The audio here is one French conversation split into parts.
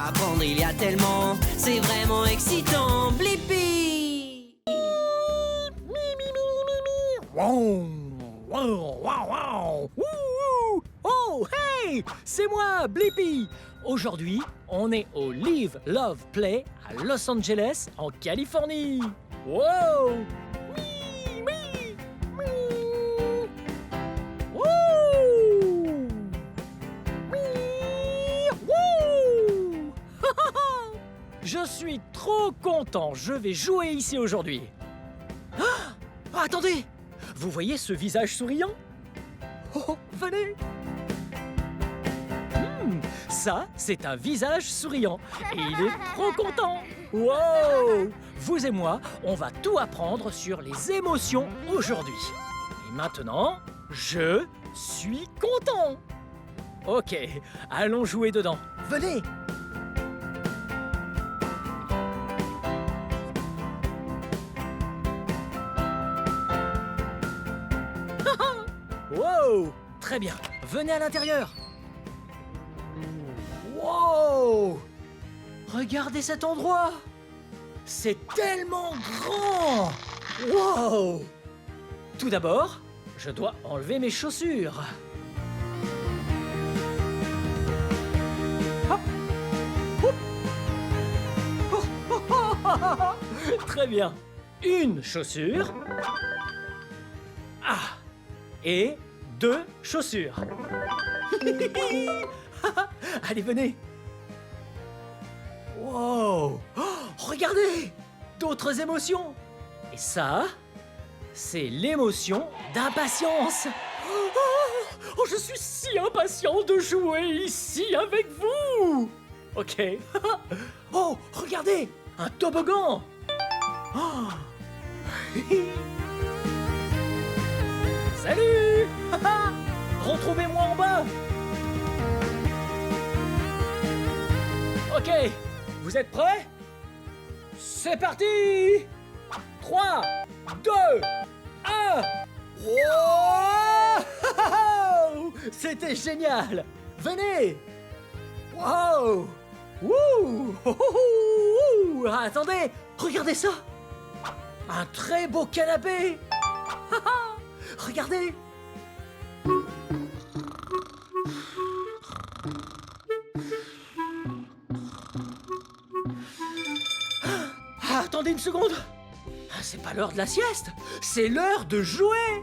Apprendre, il y a tellement, c'est vraiment excitant. Blippi! Wow, wow, wow, wow. Wouhou. Oh, hey, c'est moi, Blippi. Aujourd'hui, on est au Live, Love, Play à Los Angeles, en Californie. Wow! Oui, oui, oui. Wouh! Oui, wouh. Je suis trop content, je vais jouer ici aujourd'hui. Ah, attendez! Vous voyez ce visage souriant? Oh, venez! Ça, c'est un visage souriant. Et il est trop content. Wow! Vous et moi, on va tout apprendre sur les émotions aujourd'hui. Et maintenant, je suis content. Ok, allons jouer dedans. Venez! Wow! Très bien, venez à l'intérieur. Wow! Regardez cet endroit! C'est tellement grand! Wow! Tout d'abord, je dois enlever mes chaussures. Hop! Hop! Oh, oh, oh, oh, oh. Très bien. Une chaussure. Ah! Et 2 chaussures. Allez, venez. Wow! Oh, regardez! D'autres émotions. Et ça, c'est l'émotion d'impatience. Oh, je suis si impatient de jouer ici avec vous. Ok. Oh, regardez! Un toboggan. Oh. Salut! Retrouvez-moi en bas. Ok, vous êtes prêts? C'est parti! 3, 2, 1. Wow! C'était génial! Venez! Wow! Wouh! Attendez, regardez ça! Un très beau canapé! Regardez! Attendez une seconde! C'est pas l'heure de la sieste! C'est l'heure de jouer!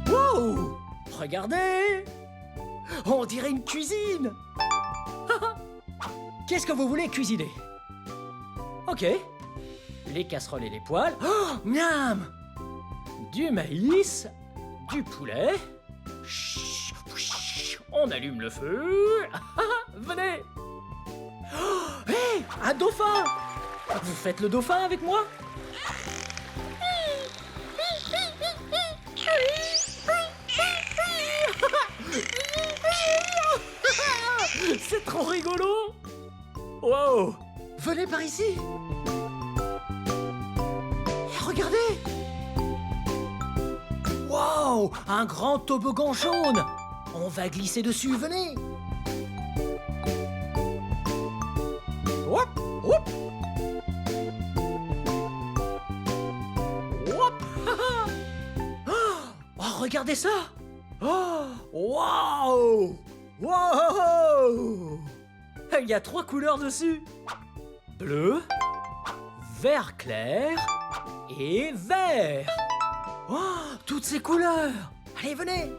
Wow! Regardez! On dirait une cuisine! Qu'est-ce que vous voulez cuisiner? Ok. Les casseroles et les poêles. Oh, miam! Du maïs, du poulet. Chut, chut, on allume le feu. Venez! Oh, hé, un dauphin! Vous faites le dauphin avec moi? C'est trop rigolo! Wow! Venez par ici! Regardez! Wow! Un grand toboggan jaune! On va glisser dessus, venez! Hop! Hop! Hop! Oh, regardez ça! Oh! Wow! Wow! Il y a 3 couleurs dessus! Bleu, vert clair et vert! Oh, toutes ces couleurs! Allez, venez!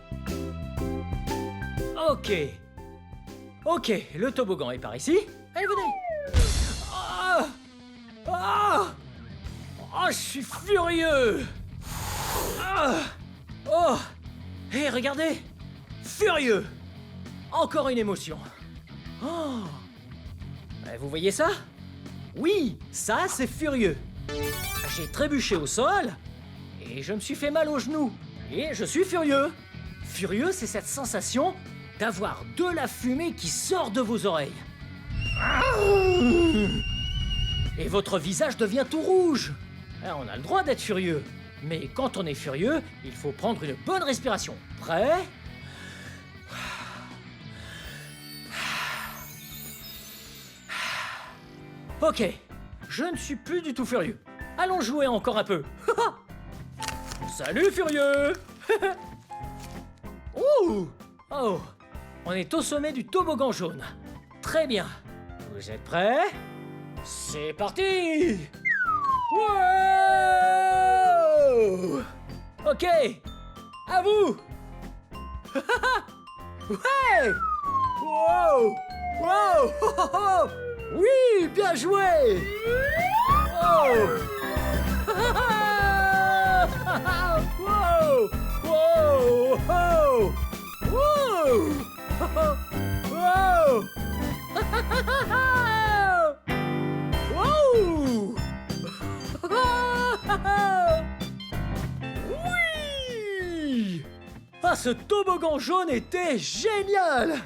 Ok. Ok, le toboggan est par ici. Allez, venez! Ah! Ah! Oh, je suis furieux! Ah! Oh! Hé, regardez! Furieux! Encore une émotion. Oh! Vous voyez ça? Oui, ça c'est furieux. J'ai trébuché au sol et je me suis fait mal au genou. Et je suis furieux. Furieux, c'est cette sensation d'avoir de la fumée qui sort de vos oreilles. Et votre visage devient tout rouge. Alors, on a le droit d'être furieux. Mais quand on est furieux, il faut prendre une bonne respiration. Prêt? Ok, je ne suis plus du tout furieux. Allons jouer encore un peu. Salut furieux. Ouh. Oh, on est au sommet du toboggan jaune. Très bien. Vous êtes prêts? C'est parti. Wow. Ok, à vous. Ouais. Wow. Wow. Oui, bien joué. Oh. Wow. Wow. Wow. Wow. Wow. Oui. Ah, ce toboggan jaune était génial.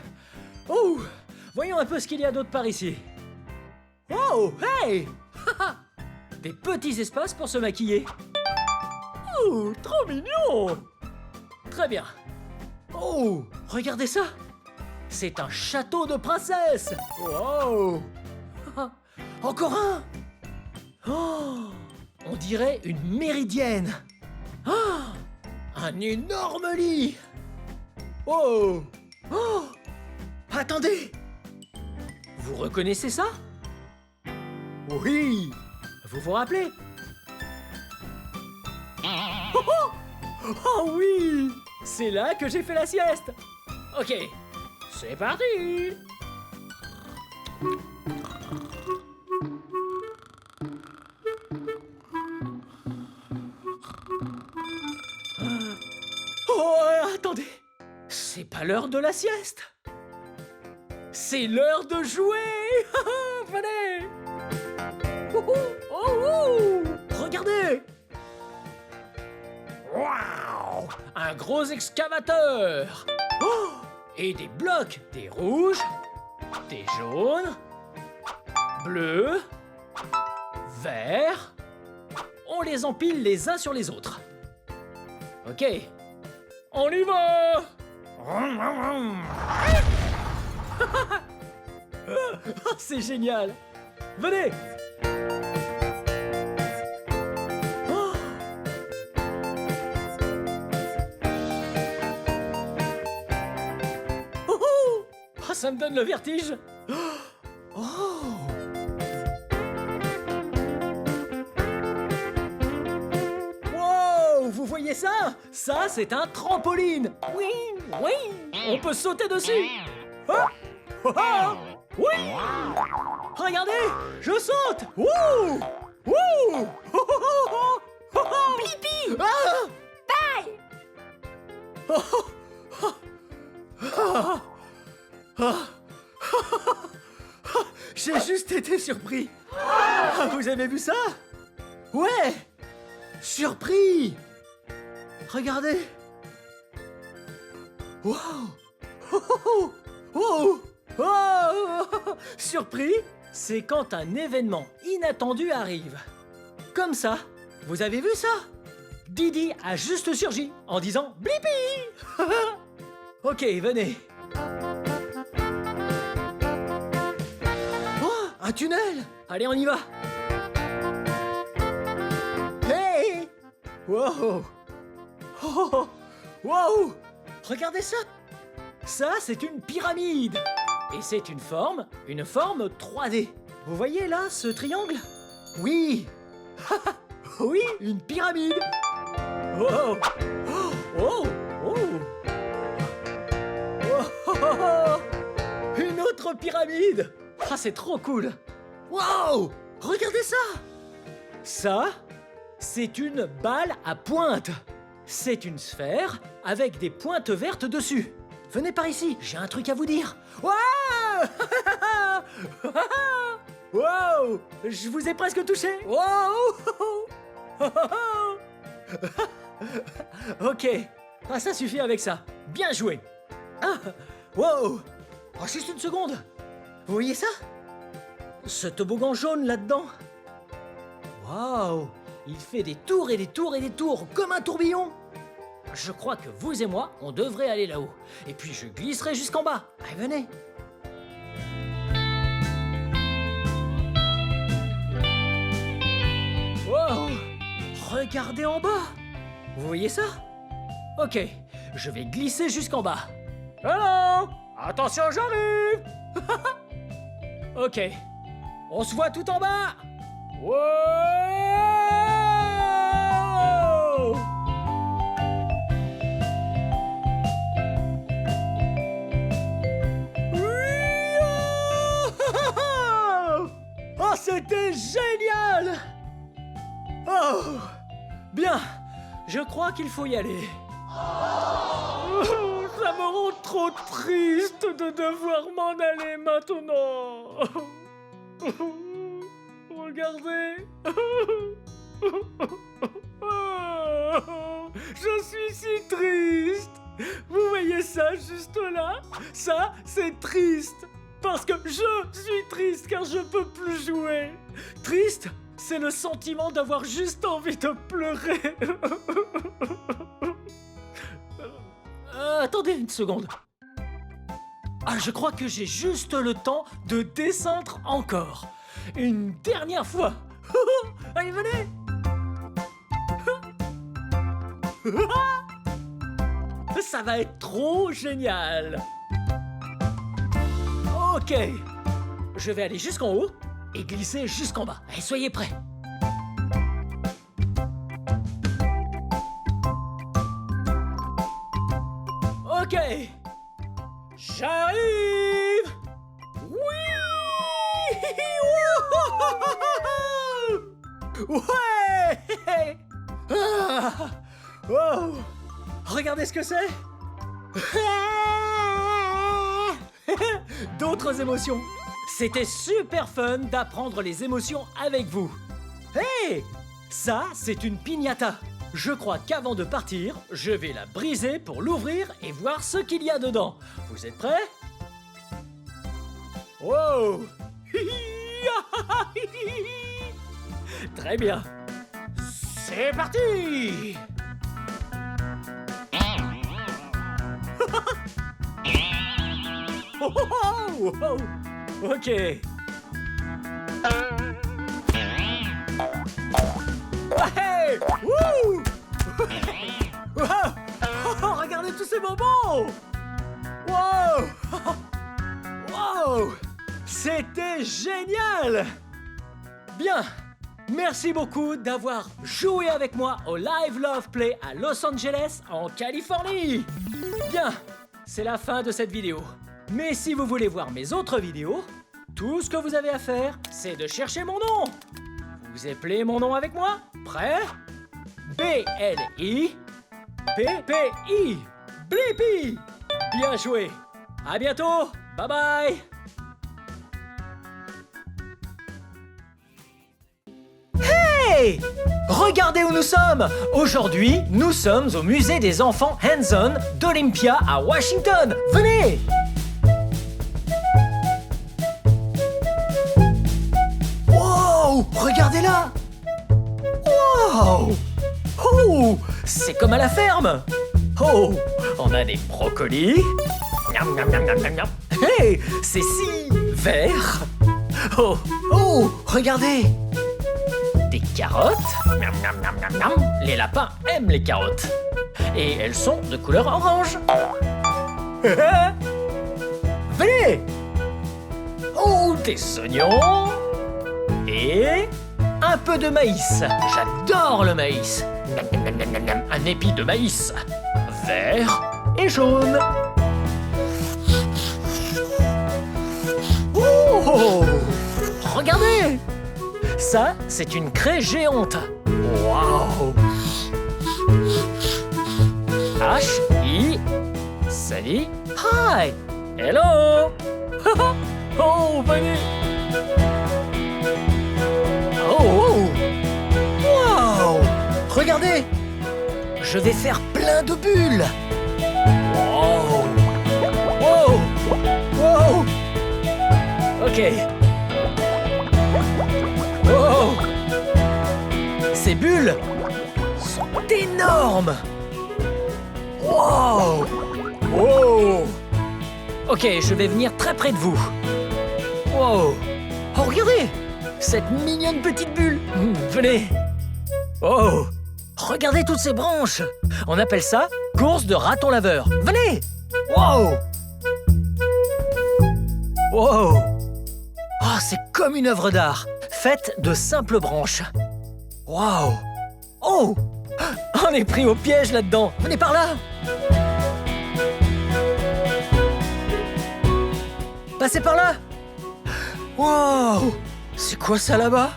Oh, voyons un peu ce qu'il y a d'autre par ici. Oh, hey. Des petits espaces pour se maquiller. Oh, trop mignon. Très bien. Oh, regardez ça. C'est un château de princesse. Wow. Encore un. Oh, on dirait une méridienne. Ah, un énorme lit. Oh. Oh. Attendez. Vous reconnaissez ça? Oui. Vous vous rappelez? Oh, oh. Oh oui. C'est là que j'ai fait la sieste. Ok. C'est parti. Oh, attendez. C'est pas l'heure de la sieste. C'est l'heure de jouer. Venez. Oh, oh. Regardez. Waouh. Un gros excavateur. Oh. Et des blocs, des rouges, des jaunes, bleus, verts. On les empile les uns sur les autres. Ok, on y va. C'est génial. Venez. Oh, ça me donne le vertige. Oh. Wow, vous voyez ça? Ça, c'est un trampoline. Oui, oui. On peut sauter dessus. Oh. Oh, oh. Oui. Regardez, je saute. Wouh. Wouh. Oh, oh, oh, oh, oh. Blippi. Ah. Bye. Oh, oh, oh. Oh. J'ai juste été surpris. Ah, vous avez vu ça? Ouais. Surpris. Regardez. Wow. Oh, oh, oh. Oh. Surpris, c'est quand un événement inattendu arrive. Comme ça. Vous avez vu ça? Didi a juste surgi en disant Blippi. Ok, venez. Oh, un tunnel. Allez, on y va. Hey. Wow. Oh. Wow. Regardez ça. Ça, c'est une pyramide. Et c'est une forme 3D. Vous voyez là, ce triangle? Oui. Oui, une pyramide. Oh. Oh. Oh. Oh. Oh. Oh. Une autre pyramide. Ah, c'est trop cool. Wow. Regardez ça. Ça, c'est une balle à pointe. C'est une sphère avec des pointes vertes dessus. Venez par ici, j'ai un truc à vous dire. Wow. Wow. Je vous ai presque touché. Wow. Ok, ah, ça suffit avec ça. Bien joué. Ah. Wow. Oh, juste une seconde. Vous voyez ça? Ce toboggan jaune là-dedans. Waouh. Il fait des tours et des tours et des tours comme un tourbillon. Je crois que vous et moi, on devrait aller là-haut. Et puis je glisserai jusqu'en bas. Allez, venez. regardez en bas. Vous voyez ça? Ok, je vais glisser jusqu'en bas. Allô? Attention, j'arrive. Ok, on se voit tout en bas. Wow! Oh, c'était génial! Oh! Bien, je crois qu'il faut y aller. Oh, ça me rend trop triste de devoir m'en aller maintenant. Regardez. Je suis si triste. Vous voyez ça juste là? Ça, c'est triste. Parce que je suis triste car je peux plus jouer. Triste, c'est le sentiment d'avoir juste envie de pleurer. Attendez une seconde. Ah, je crois que j'ai juste le temps de descendre encore. Une dernière fois. Allez, venez. Ça va être trop génial. Ok. Je vais aller jusqu'en haut et glisser jusqu'en bas. Allez, soyez prêts. Ok. J'arrive. Oui. Ouais. Ah. Oh. Regardez ce que c'est. D'autres émotions. C'était super fun d'apprendre les émotions avec vous. Hey! Ça, c'est une piñata. Je crois qu'avant de partir, je vais la briser pour l'ouvrir et voir ce qu'il y a dedans. Vous êtes prêts? Wow! Très bien. C'est parti! Oh, oh, oh, oh. Ok. Hey! Wouh! Oh, regardez tous ces bonbons! Wow! Wow! C'était génial! Bien! Merci beaucoup d'avoir joué avec moi au Live Love Play à Los Angeles, en Californie! Bien! C'est la fin de cette vidéo. Mais si vous voulez voir mes autres vidéos, tout ce que vous avez à faire, c'est de chercher mon nom. Vous appelez mon nom avec moi? Prêt? B-L-I-P-P-I. Blippi! Bien joué! À bientôt! Bye bye! Hey! Regardez où nous sommes! Aujourd'hui, nous sommes au musée des enfants Hands-On d'Olympia à Washington. Venez! Wow! Regardez là! Wow! Oh! C'est comme à la ferme! Oh! On a des brocolis. Miam, miam, miam, miam, miam, miam. Hey! C'est si vert! Oh! Oh! Regardez! Des carottes. Miam, miam, miam, miam, miam. Les lapins aiment les carottes. Et elles sont de couleur orange. Venez! Oh! Des oignons. Et un peu de maïs. J'adore le maïs. Un épi de maïs. Vert et jaune. Oh! Regardez! Ça, c'est une craie géante. Waouh! H-I. Salut. Hi. Hello. Oh, venez. Oh! Wow! Regardez! Je vais faire plein de bulles! Wow! Wow! Wow! Ok. Wow! Ces bulles sont énormes! Wow! Wow! Ok, je vais venir très près de vous. Wow! Oh, regardez! Cette mignonne petite bulle! Venez! Oh! Regardez toutes ces branches. On appelle ça course de raton laveur. Venez. Wow. Wow. Oh, c'est comme une œuvre d'art, faite de simples branches. Wow. Oh. On est pris au piège là-dedans. Venez par là. Passez par là. Wow. C'est quoi ça là-bas?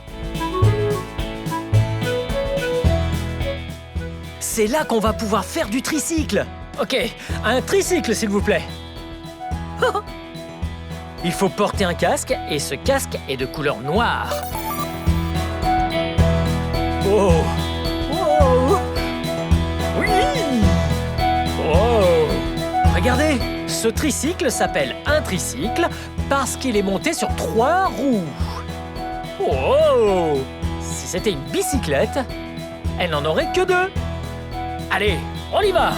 C'est là qu'on va pouvoir faire du tricycle. Ok, un tricycle s'il vous plaît. Il faut porter un casque et ce casque est de couleur noire. Oh. Oh. Oui. Oh. Regardez, ce tricycle s'appelle un tricycle parce qu'il est monté sur 3 roues. Oh. Si c'était une bicyclette, elle n'en aurait que 2. Allez, on y va!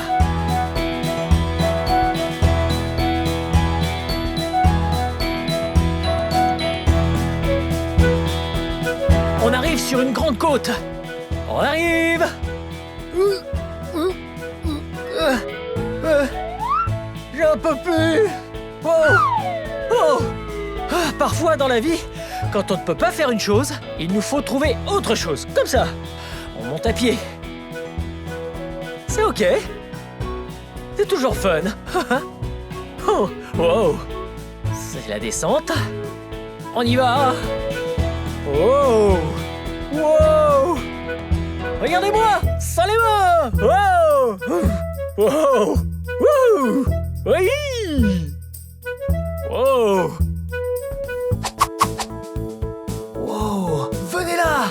On arrive sur une grande côte. On arrive! J'en peux plus! Oh! Oh! Ah, parfois dans la vie, quand on ne peut pas faire une chose, il nous faut trouver autre chose, comme ça. On monte à pied. C'est ok. C'est toujours fun. Oh, wow. C'est la descente. On y va. Oh. Wow. Regardez-moi. Sans les mains. Wow. Wow. Wouh. Oui. Wow. Wow. Venez là.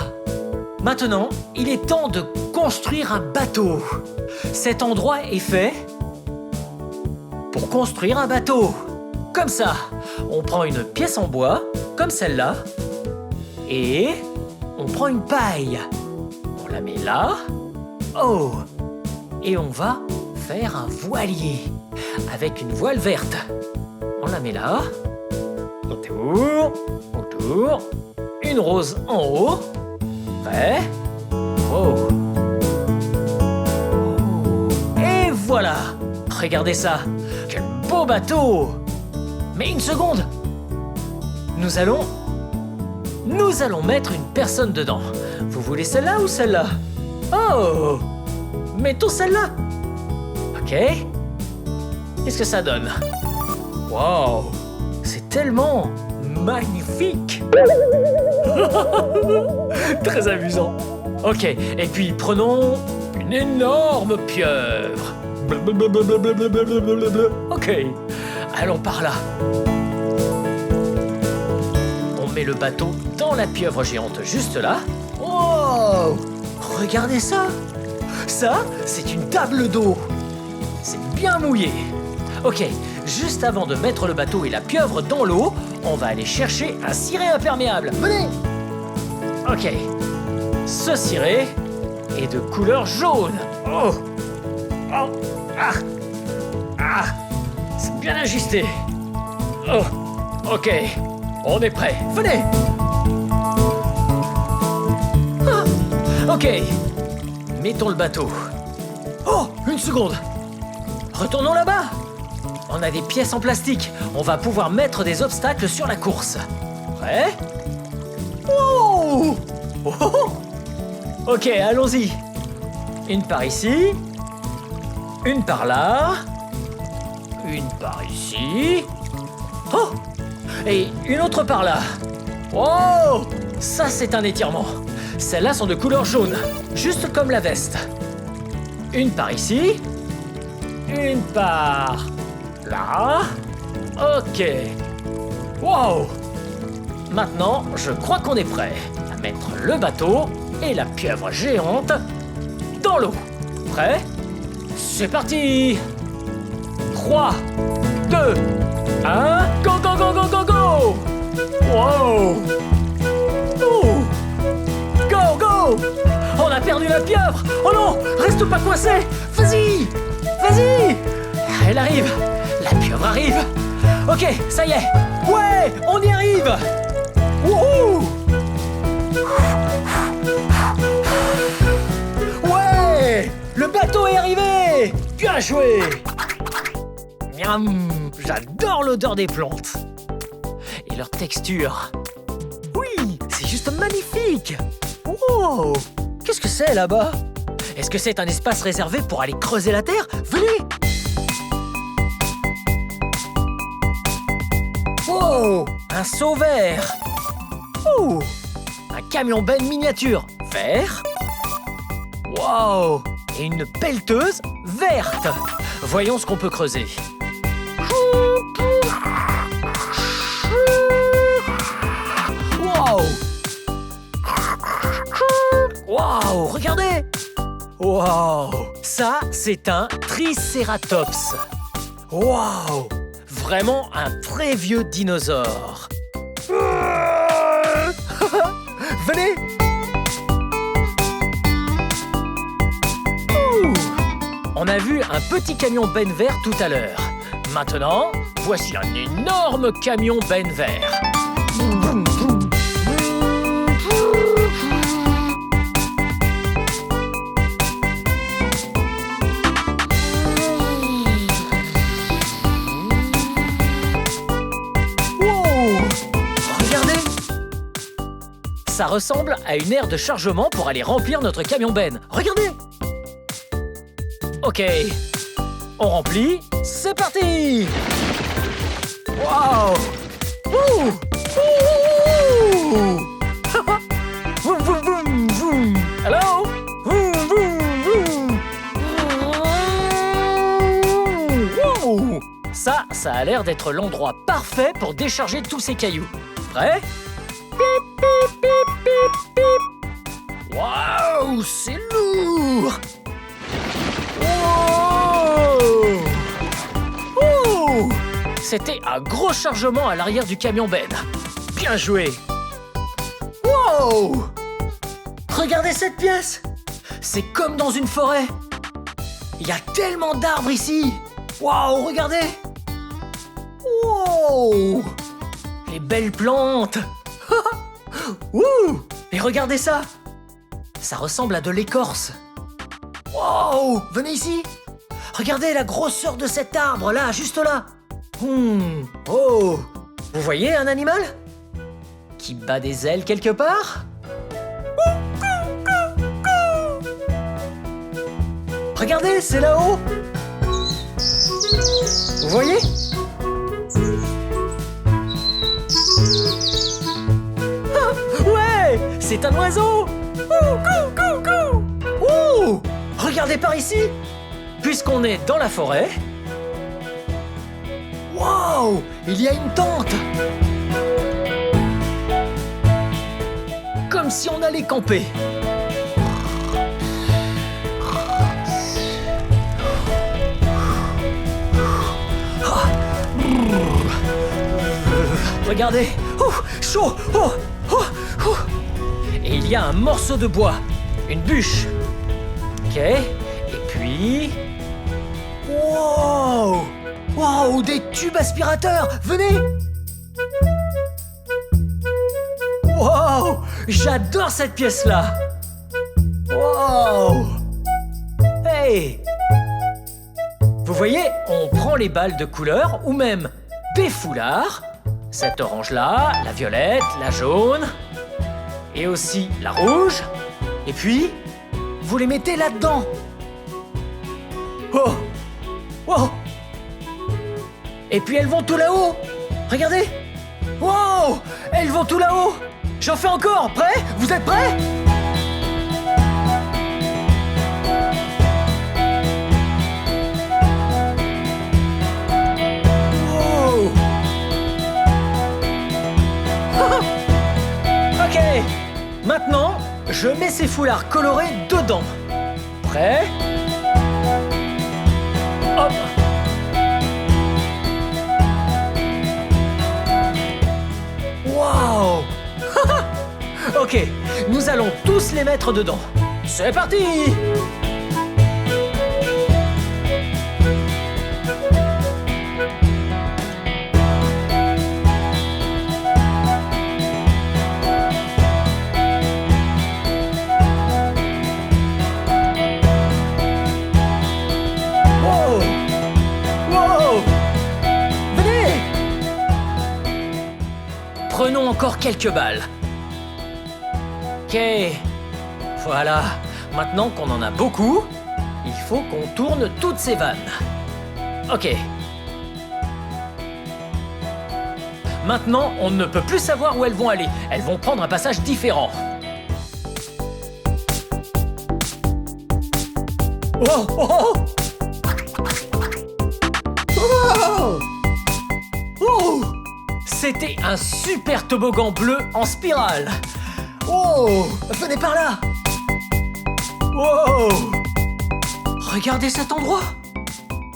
Maintenant, il est temps de construire un bateau. Cet endroit est fait pour construire un bateau. Comme ça, on prend une pièce en bois, comme celle-là, et on prend une paille. On la met là. Oh! Et on va faire un voilier avec une voile verte. On la met là. Autour. Une rose en haut. Prêt? Oh! Et voilà! Regardez ça! Quel beau bateau! Mais une seconde! Nous allons mettre une personne dedans. Vous voulez celle-là ou celle-là? Oh! Mettons celle-là! Ok? Qu'est-ce que ça donne? Wow! C'est tellement magnifique! Très amusant! Ok, et puis prenons une énorme pieuvre. Ok, allons par là. On met le bateau dans la pieuvre géante juste là. Oh! Regardez ça! Ça, c'est une table d'eau. C'est bien mouillé. Ok, juste avant de mettre le bateau et la pieuvre dans l'eau, on va aller chercher un ciré imperméable. Venez! Ok, ce ciré est de couleur jaune. Oh! Oh! Ah! Ah! C'est bien ajusté. Oh! Ok, on est prêt. Venez! Ah! Ok, mettons le bateau. Oh! Une seconde! Retournons là-bas! On a des pièces en plastique. On va pouvoir mettre des obstacles sur la course. Prêt? Oh! Oh! Ok, allons-y. Une par ici. Une par là. Une par ici. Oh! Et une autre par là. Oh! Ça, c'est un étirement. Celles-là sont de couleur jaune, juste comme la veste. Une par ici. Une par là. Ok. Wow! Maintenant, je crois qu'on est prêt à mettre le bateau et la pieuvre géante dans l'eau. Prêt? C'est parti! 3, 2, 1, go, go, go, go, go, go! Wow! Oh! Go, go! On a perdu la pieuvre! Oh non! Reste pas coincé! Vas-y! Vas-y! Elle arrive! La pieuvre arrive! Ok, ça y est! Ouais! On y arrive! Wouhou! Ouais! Bien joué! Miam! J'adore l'odeur des plantes. Et leur texture. Oui, c'est juste magnifique! Wow! Qu'est-ce que c'est là-bas? Est-ce que c'est un espace réservé pour aller creuser la terre? Venez! Wow! Un seau vert! Oh! Un camion benne miniature vert! Wow! Et une pelleteuse verte! Voyons ce qu'on peut creuser. Wow! Wow! Regardez! Wow! Ça, c'est un Triceratops. Wow! Vraiment un très vieux dinosaure. Venez! On a vu un petit camion benne vert tout à l'heure. Maintenant, voici un énorme camion benne vert. Wow! Regardez! Ça ressemble à une aire de chargement pour aller remplir notre camion benne. Regardez! Ok, on remplit, c'est parti! Wow! Ouh! Ouh! Vroom, vroom, vroom, vroom. Hello? Vroom, vroom, vroom. Wow! Ça a l'air d'être l'endroit parfait pour décharger tous ces cailloux. Prêt? Pip, pip, pip, pip, pip. Wow! C'est lourd! Oh! Oh! C'était un gros chargement à l'arrière du camion benne. Bien joué! Wow! Regardez cette pièce! C'est comme dans une forêt. Il y a tellement d'arbres ici. Wow! Regardez! Wow! Les belles plantes! Ouh! Et regardez ça! Ça ressemble à de l'écorce. Wow! Venez ici! Regardez la grosseur de cet arbre, là, juste là! Oh! Vous voyez un animal? Qui bat des ailes quelque part? Regardez, c'est là-haut! Vous voyez? Ah, ouais! C'est un oiseau! Ouh! Regardez par ici! Puisqu'on est dans la forêt... Wow! Il y a une tente! Comme si on allait camper. Regardez! Chaud! Et il y a un morceau de bois. Une bûche. Ok. Et puis... Wow! Wow! Des tubes aspirateurs! Venez! Wow! J'adore cette pièce-là! Wow! Hey! Vous voyez, on prend les balles de couleur ou même des foulards. Cette orange-là, la violette, la jaune... Et aussi la rouge. Et puis, vous les mettez là-dedans. Oh! Oh! Et puis elles vont tout là-haut. Regardez! Wow! Elles vont tout là-haut. J'en fais encore. Prêt? Vous êtes prêts? Wow! Ok. Maintenant, je mets ces foulards colorés dedans. Prêt? Hop! Wow! Ok, nous allons tous les mettre dedans. C'est parti! Wow! Prenons encore quelques balles. Ok. Voilà. Maintenant qu'on en a beaucoup, il faut qu'on tourne toutes ces vannes. Ok. Maintenant, on ne peut plus savoir où elles vont aller. Elles vont prendre un passage différent. Oh, oh, oh. Oh. Oh. C'était un super toboggan bleu en spirale. Oh, venez par là. Wow. Regardez cet endroit.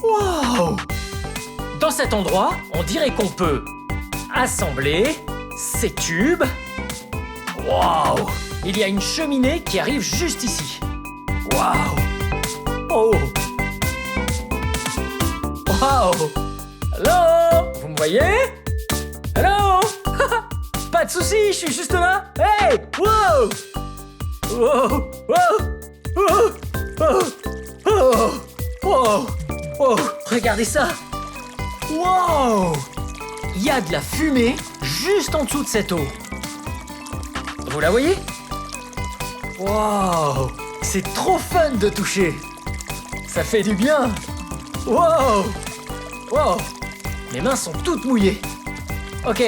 Wow. Dans cet endroit, on dirait qu'on peut assembler ces tubes. Wow. Il y a une cheminée qui arrive juste ici. Wow. Oh. Wow. Hello. Vous me voyez? Hello. Pas de soucis, je suis juste là. Hey. Wow. Wow. Wow. Oh. Oh. Oh. Oh. Regardez ça. Wow. Il y a de la fumée juste en dessous de cette eau. Vous la voyez? Wow. C'est trop fun de toucher. Ça fait du bien. Wow. Wow. Mes mains sont toutes mouillées. Ok.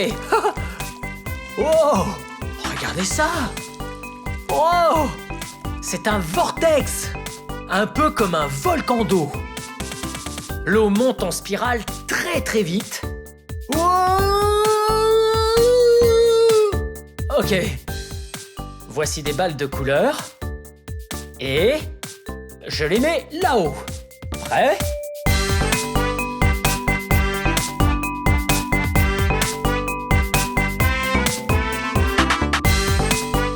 Wow. Regardez ça. Wow. C'est un vortex. Un peu comme un volcan d'eau. L'eau monte en spirale très très vite. Wow. Ok. Voici des balles de couleur. Et je les mets là-haut. Prêt?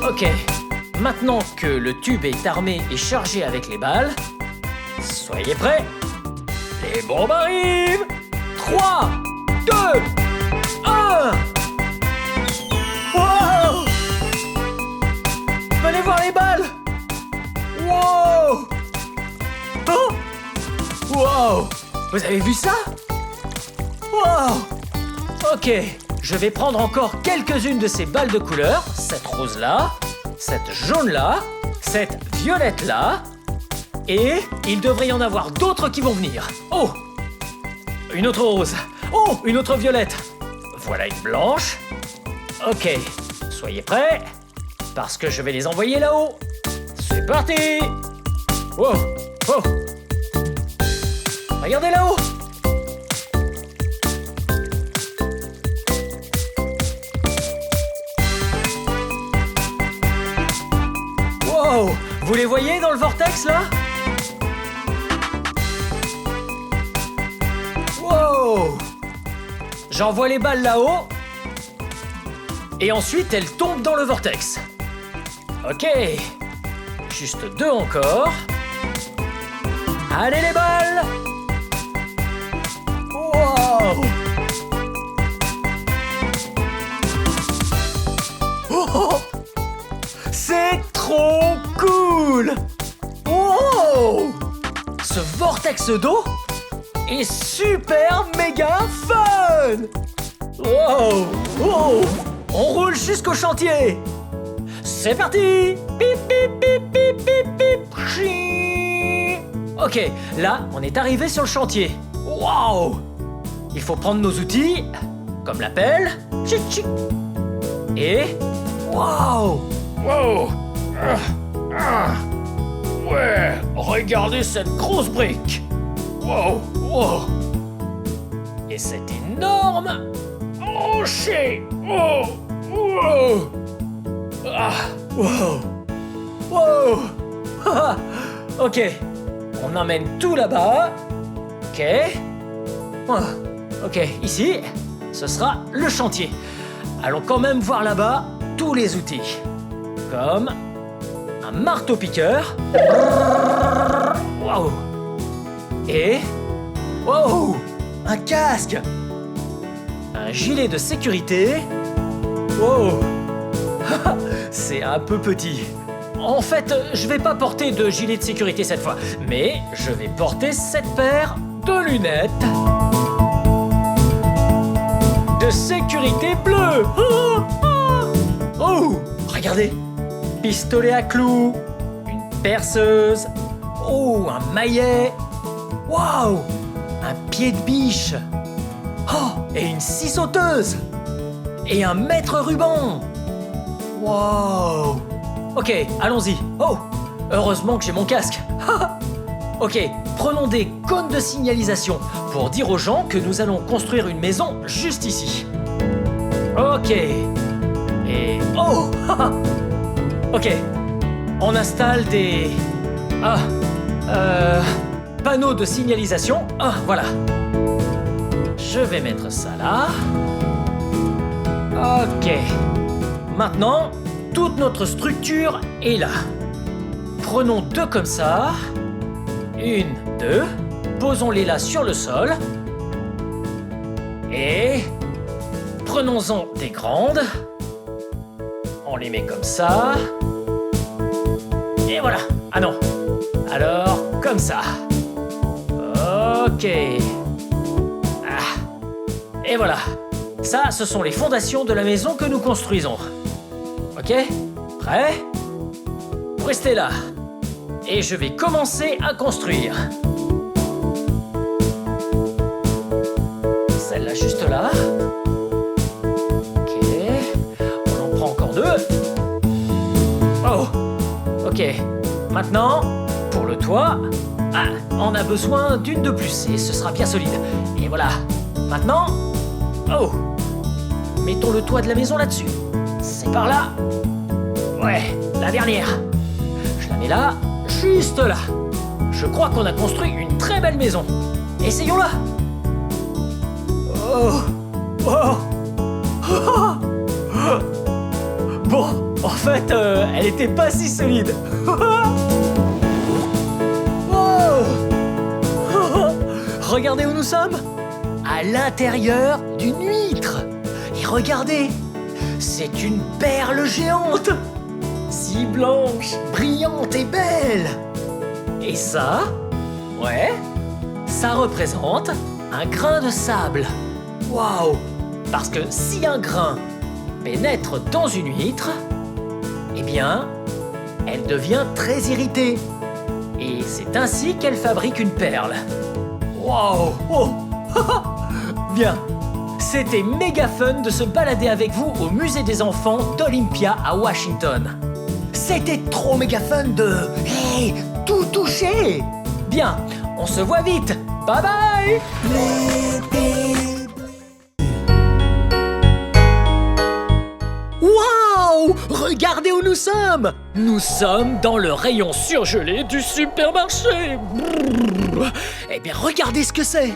Ok. Maintenant que le tube est armé et chargé avec les balles, soyez prêts. Les bombes arrivent. 3, 2, 1. Wow. Venez voir les balles. Wow. Oh. Wow. Vous avez vu ça? Wow. Ok. Je vais prendre encore quelques-unes de ces balles de couleur. Cette rose-là, cette jaune-là, cette violette-là. Et il devrait y en avoir d'autres qui vont venir. Oh! Une autre rose. Oh! Une autre violette. Voilà une blanche. Ok. Soyez prêts. Parce que je vais les envoyer là-haut. C'est parti! Wow! Oh! Regardez là-haut! Wow! Vous les voyez dans le vortex là? Wow! J'envoie les balles là-haut. Et ensuite, elles tombent dans le vortex. Ok. Juste 2 encore. Allez les balles! Wow! Oh! C'est trop cool! Wow! Ce vortex d'eau est super méga fun! Wow! Wow! On roule jusqu'au chantier! C'est parti! Pip, pip, pip, pip, pip, pip. Chi. Ok, là, on est arrivé sur le chantier. Wow! Il faut prendre nos outils, comme la pelle. Tchic, tchic. Et... Wow! Wow! Ouais, regardez cette grosse brique! Wow! Wow! Et cet énorme rocher! Oh! Wow! Ah! Wow! Wow! Ok, on emmène tout là-bas. Ok. Oh. Ok, ici, ce sera le chantier. Allons quand même voir là-bas tous les outils. Comme un marteau-piqueur. Wow! Et... Wow! Un casque! Un gilet de sécurité. Wow! C'est un peu petit. En fait, je vais pas porter de gilet de sécurité cette fois, mais je vais porter cette paire de lunettes. de sécurité bleu. Oh, oh. Oh, regardez. Pistolet à clous, une perceuse, oh, un maillet, waouh, un pied de biche, oh, et une scie sauteuse, et un mètre ruban. Waouh. Ok, allons-y. Oh, heureusement que j'ai mon casque. Ok, prenons des cônes de signalisation pour dire aux gens que nous allons construire une maison juste ici. Ok. Et... oh. Ok. On installe des... panneaux de signalisation. Ah, voilà. Je vais mettre ça là. Ok. Maintenant, toute notre structure est là. Prenons 2 comme ça. 1, 2. Posons-les là sur le sol. Et... prenons-en des grandes. On les met comme ça. Et voilà. Ah non. Alors, comme ça. Ok. Ah. Et voilà. Ça, ce sont les fondations de la maison que nous construisons. Ok? Prêt? Restez là. Et je vais commencer à construire. Celle-là juste là. Ok. On en prend encore 2. Oh. Ok. Maintenant, pour le toit, on a besoin d'une de plus et ce sera bien solide. Et voilà. Maintenant, oh. Mettons le toit de la maison là-dessus. C'est par là. Ouais, la dernière. Je la mets là, juste là. Je crois qu'on a construit une très belle maison. Essayons-la. Oh. Oh. Oh. Bon, en fait, elle était pas si solide. Oh. Regardez où nous sommes. À l'intérieur d'une huître. Et regardez, c'est une perle géante. Si blanche, brillante et belle. Et ça, ouais, ça représente un grain de sable. Waouh! Parce que si un grain pénètre dans une huître, eh bien, elle devient très irritée. Et c'est ainsi qu'elle fabrique une perle. Waouh! Oh. Bien. C'était méga fun de se balader avec vous au musée des enfants d'Olympia à Washington. C'était trop méga fun de... hey, tout toucher. Bien, on se voit vite. Bye bye. Waouh! Regardez où nous sommes. Nous sommes dans le rayon surgelé du supermarché. Brrr. Eh bien, regardez ce que c'est.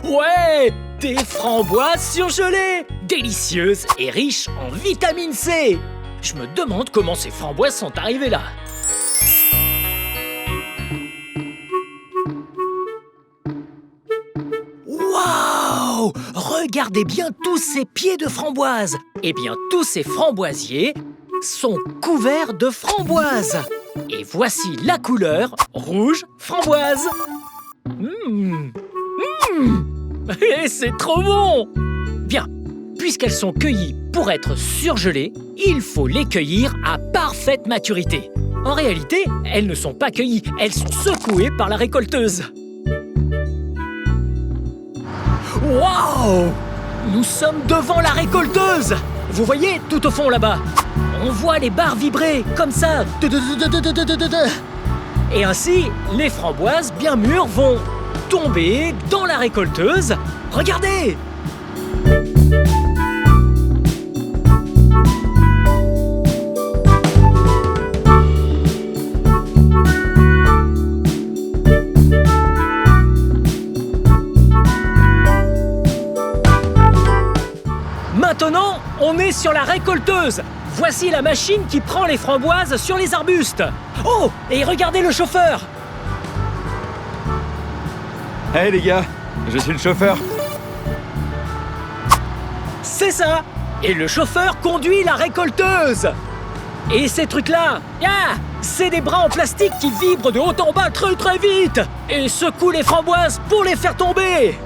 Ouais, des framboises surgelées, délicieuses et riches en vitamine C. Je me demande comment ces framboises sont arrivées là. Waouh! Regardez bien tous ces pieds de framboises. Eh bien, tous ces framboisiers sont couverts de framboises. Et voici la couleur rouge framboise. Et c'est trop bon! Bien, puisqu'elles sont cueillies pour être surgelées, il faut les cueillir à parfaite maturité. En réalité, elles ne sont pas cueillies, elles sont secouées par la récolteuse. Waouh! Nous sommes devant la récolteuse! Vous voyez, tout au fond là-bas, on voit les barres vibrer, comme ça. Et ainsi, les framboises bien mûres vont tomber dans la récolteuse. Regardez! Maintenant, on est sur la récolteuse. Voici la machine qui prend les framboises sur les arbustes. Oh, et regardez le chauffeur. Hey les gars, je suis le chauffeur. C'est ça. Et le chauffeur conduit la récolteuse. Et ces trucs-là, c'est des bras en plastique qui vibrent de haut en bas très très vite et secouent les framboises pour les faire tomber.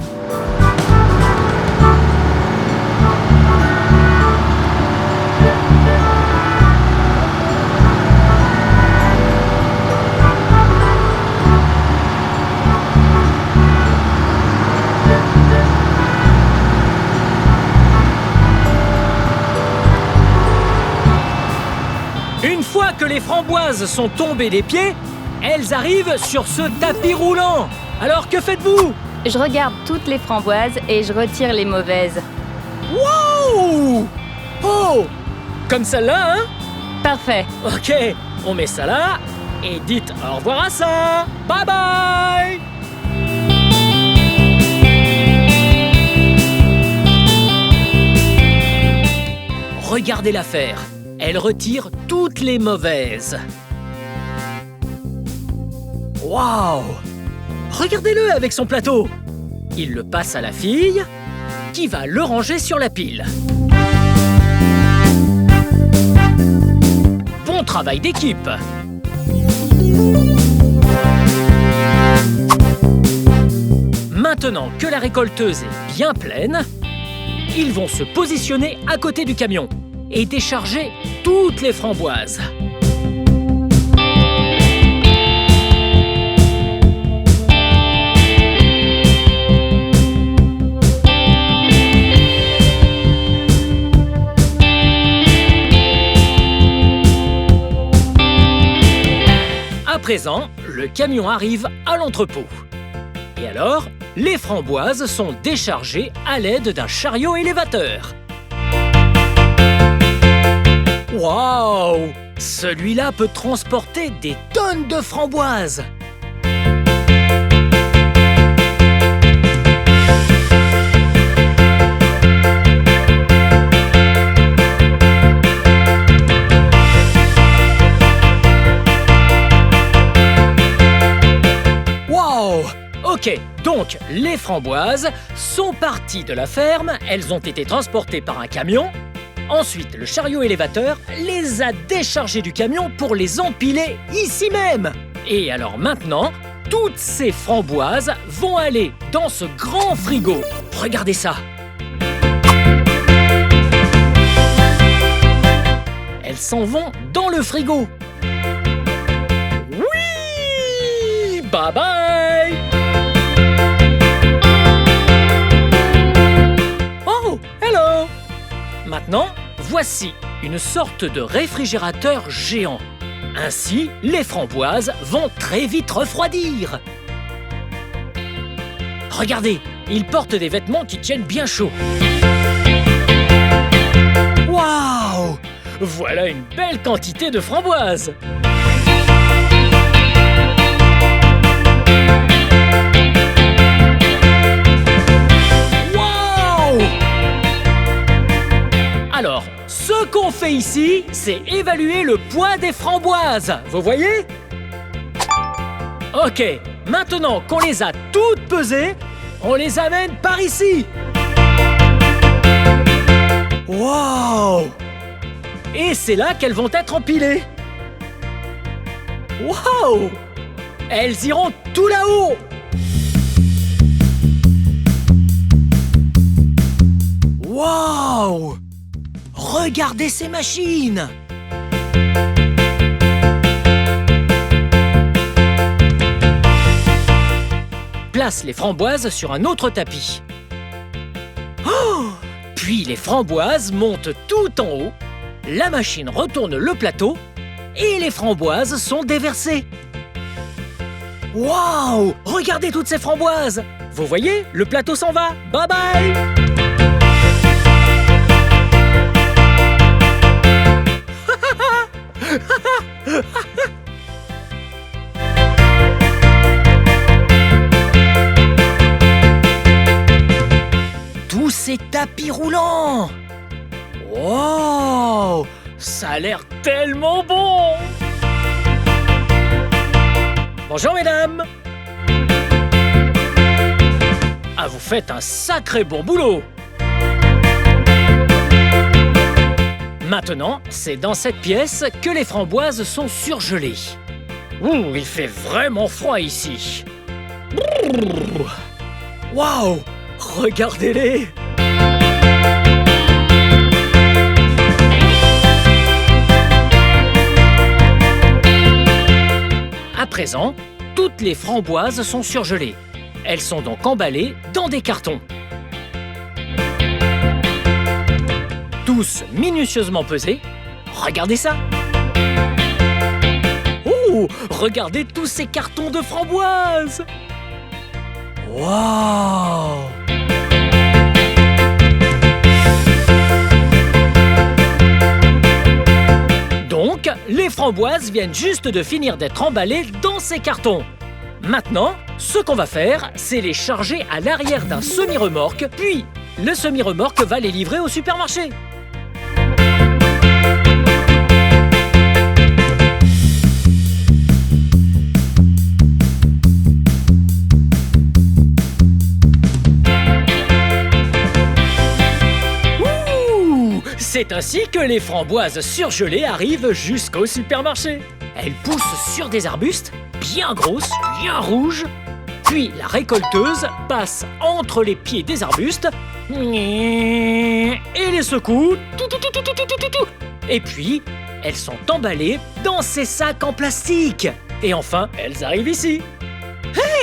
que les framboises sont tombées des pieds, elles arrivent sur ce tapis roulant. Alors que faites-vous? Je regarde toutes les framboises et je retire les mauvaises. Wow! Oh! Comme celle-là, hein? Parfait. Ok, on met ça là et dites au revoir à ça. Bye bye! Regardez l'affaire. Elle retire toutes les mauvaises. Waouh! Regardez-le avec son plateau. Il le passe à la fille, qui va le ranger sur la pile. Bon travail d'équipe! Maintenant que la récolteuse est bien pleine, ils vont se positionner à côté du camion et décharger toutes les framboises. À présent, le camion arrive à l'entrepôt. Et alors, les framboises sont déchargées à l'aide d'un chariot élévateur. Waouh! Celui-là peut transporter des tonnes de framboises! Waouh! Ok, donc les framboises sont parties de la ferme, elles ont été transportées par un camion. Ensuite, le chariot élévateur les a déchargées du camion pour les empiler ici même. Et alors maintenant, toutes ces framboises vont aller dans ce grand frigo. Regardez ça. Elles s'en vont dans le frigo. Oui! Bye bye! Oh, hello! Maintenant, voici une sorte de réfrigérateur géant. Ainsi, les framboises vont très vite refroidir. Regardez, ils portent des vêtements qui tiennent bien chaud. Waouh! Voilà une belle quantité de framboises. Alors, ce qu'on fait ici, c'est évaluer le poids des framboises. Vous voyez? Ok, maintenant qu'on les a toutes pesées, on les amène par ici. Wow! Et c'est là qu'elles vont être empilées. Wow! Elles iront tout là-haut. Wow! Regardez ces machines! Place les framboises sur un autre tapis. Oh! Puis les framboises montent tout en haut, la machine retourne le plateau et les framboises sont déversées. Waouh! Regardez toutes ces framboises! Vous voyez, le plateau s'en va. Bye bye! Tous ces tapis roulants! Wow! Ça a l'air tellement bon! Bonjour mesdames! Ah, vous faites un sacré bon boulot! Maintenant, c'est dans cette pièce que les framboises sont surgelées. Ouh, il fait vraiment froid ici. Waouh! Regardez-les! À présent, toutes les framboises sont surgelées. Elles sont donc emballées dans des cartons. Tous minutieusement pesés. Regardez ça! Wouhou! Regardez tous ces cartons de framboises! Waouh! Donc, les framboises viennent juste de finir d'être emballées dans ces cartons. Maintenant, ce qu'on va faire, c'est les charger à l'arrière d'un semi-remorque, puis le semi-remorque va les livrer au supermarché. C'est ainsi que les framboises surgelées arrivent jusqu'au supermarché. Elles poussent sur des arbustes, bien grosses, bien rouges. Puis la récolteuse passe entre les pieds des arbustes et les secoue. Et puis, elles sont emballées dans ces sacs en plastique. Et enfin, elles arrivent ici.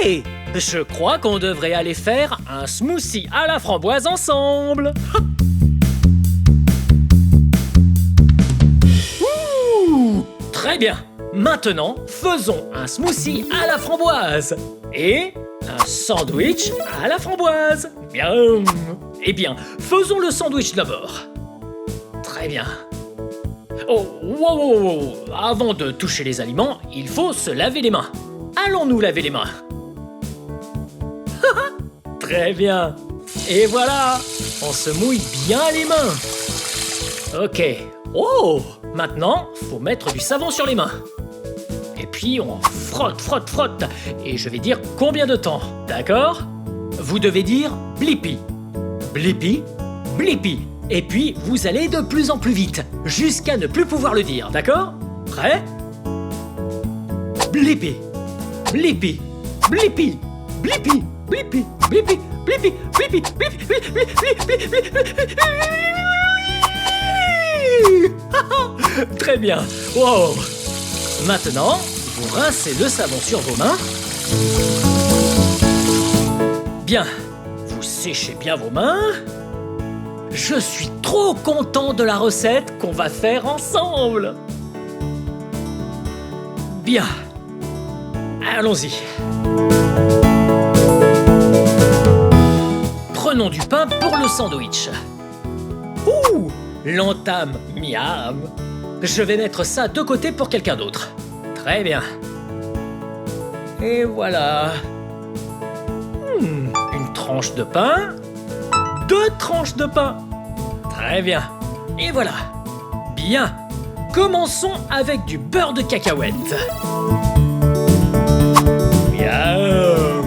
Hey! Je crois qu'on devrait aller faire un smoothie à la framboise ensemble. Très bien. Maintenant, faisons un smoothie à la framboise et un sandwich à la framboise. Bien. Eh bien, faisons le sandwich d'abord. Très bien. Oh, wow. Avant de toucher les aliments, il faut se laver les mains. Allons-nous laver les mains? Très bien. Et voilà, on se mouille bien les mains. Ok. Oh! Maintenant, faut mettre du savon sur les mains. Et puis on frotte. Et je vais dire combien de temps, d'accord? Vous devez dire blippi. Blippi, blippi. Et puis vous allez de plus en plus vite, jusqu'à ne plus pouvoir le dire, d'accord? Prêt? Blippi, blippi, blippi, blippi, blippi, blippi, blippi, blippi, blippi. Très bien. Wow. Maintenant, vous rincez le savon sur vos mains. Bien. Vous séchez bien vos mains. Je suis trop content de la recette qu'on va faire ensemble. Bien. Allons-y. Prenons du pain pour le sandwich. Ouh! L'entame, miam. Je vais mettre ça de côté pour quelqu'un d'autre. Très bien. Et voilà. Une tranche de pain. 2 tranches de pain. Très bien. Et voilà. Bien. Commençons avec du beurre de cacahuète. Miam.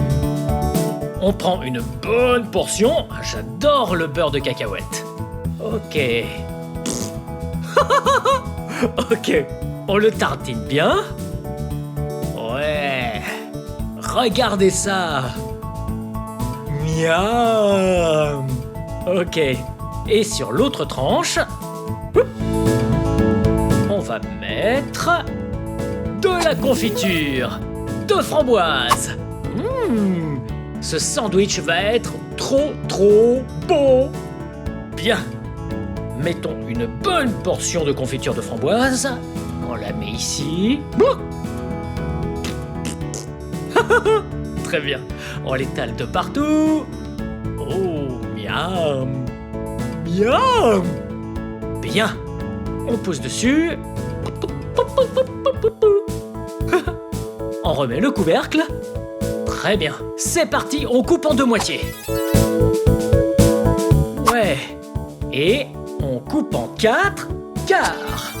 On prend une bonne portion. J'adore le beurre de cacahuète. Ok. Ok, on le tartine bien. Ouais. Regardez ça. Miam. Ok. Et sur l'autre tranche, on va mettre de la confiture de framboise. Ce sandwich va être trop bon. Bien. Mettons une bonne portion de confiture de framboise. On la met ici. Très bien. On l'étale de partout. Oh, miam. Miam. Bien. On pose dessus. On remet le couvercle. Très bien. C'est parti, on coupe en 2 moitiés. Ouais. Et on coupe en 4 quarts.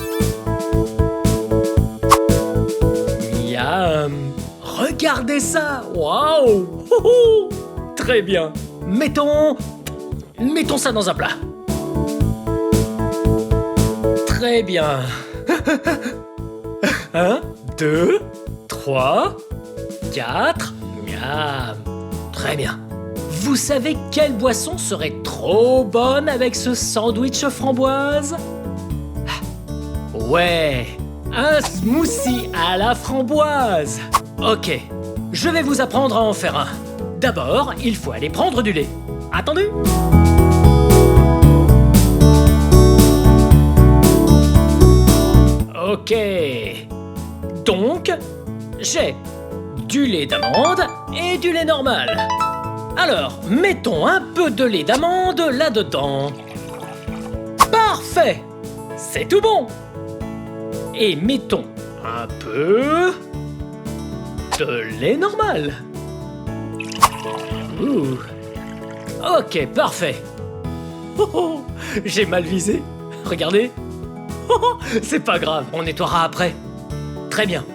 Miam. Regardez ça. Waouh. Très bien. Mettons ça dans un plat. Très bien. 1, 2, 3, 4. Miam. Très bien. Vous savez quelle boisson serait trop bonne avec ce sandwich framboise? Ouais, un smoothie à la framboise. Ok, je vais vous apprendre à en faire un. D'abord, il faut aller prendre du lait. Attendez. Ok. Donc, j'ai du lait d'amande et du lait normal. Alors, mettons un peu de lait d'amande là-dedans. Parfait! C'est tout bon! Et mettons un peu de lait normal. Ouh. Ok, parfait. Oh, oh, j'ai mal visé. Regardez. Oh, oh, c'est pas grave, on nettoiera après. Très bien.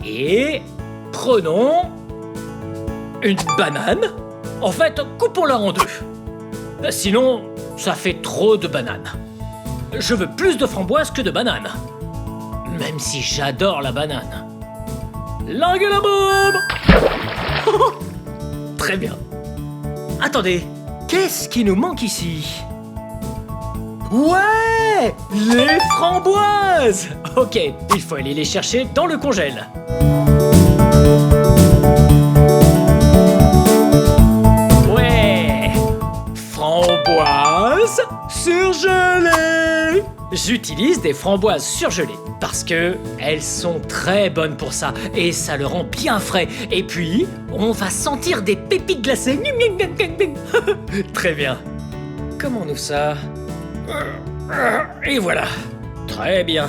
Et prenons une banane. En fait, coupons-la en deux. Sinon, ça fait trop de bananes. Je veux plus de framboises que de bananes. Même si j'adore la banane. Langue à la bombe. Très bien. Attendez, qu'est-ce qui nous manque ici? Ouais! Les framboises! Ok, il faut aller les chercher dans le congèle. Ouais! Framboises surgelées! J'utilise des framboises surgelées parce que elles sont très bonnes pour ça et ça le rend bien frais. Et puis, on va sentir des pépites glacées. Très bien. Comment on ouvre ça? Et voilà. Très bien.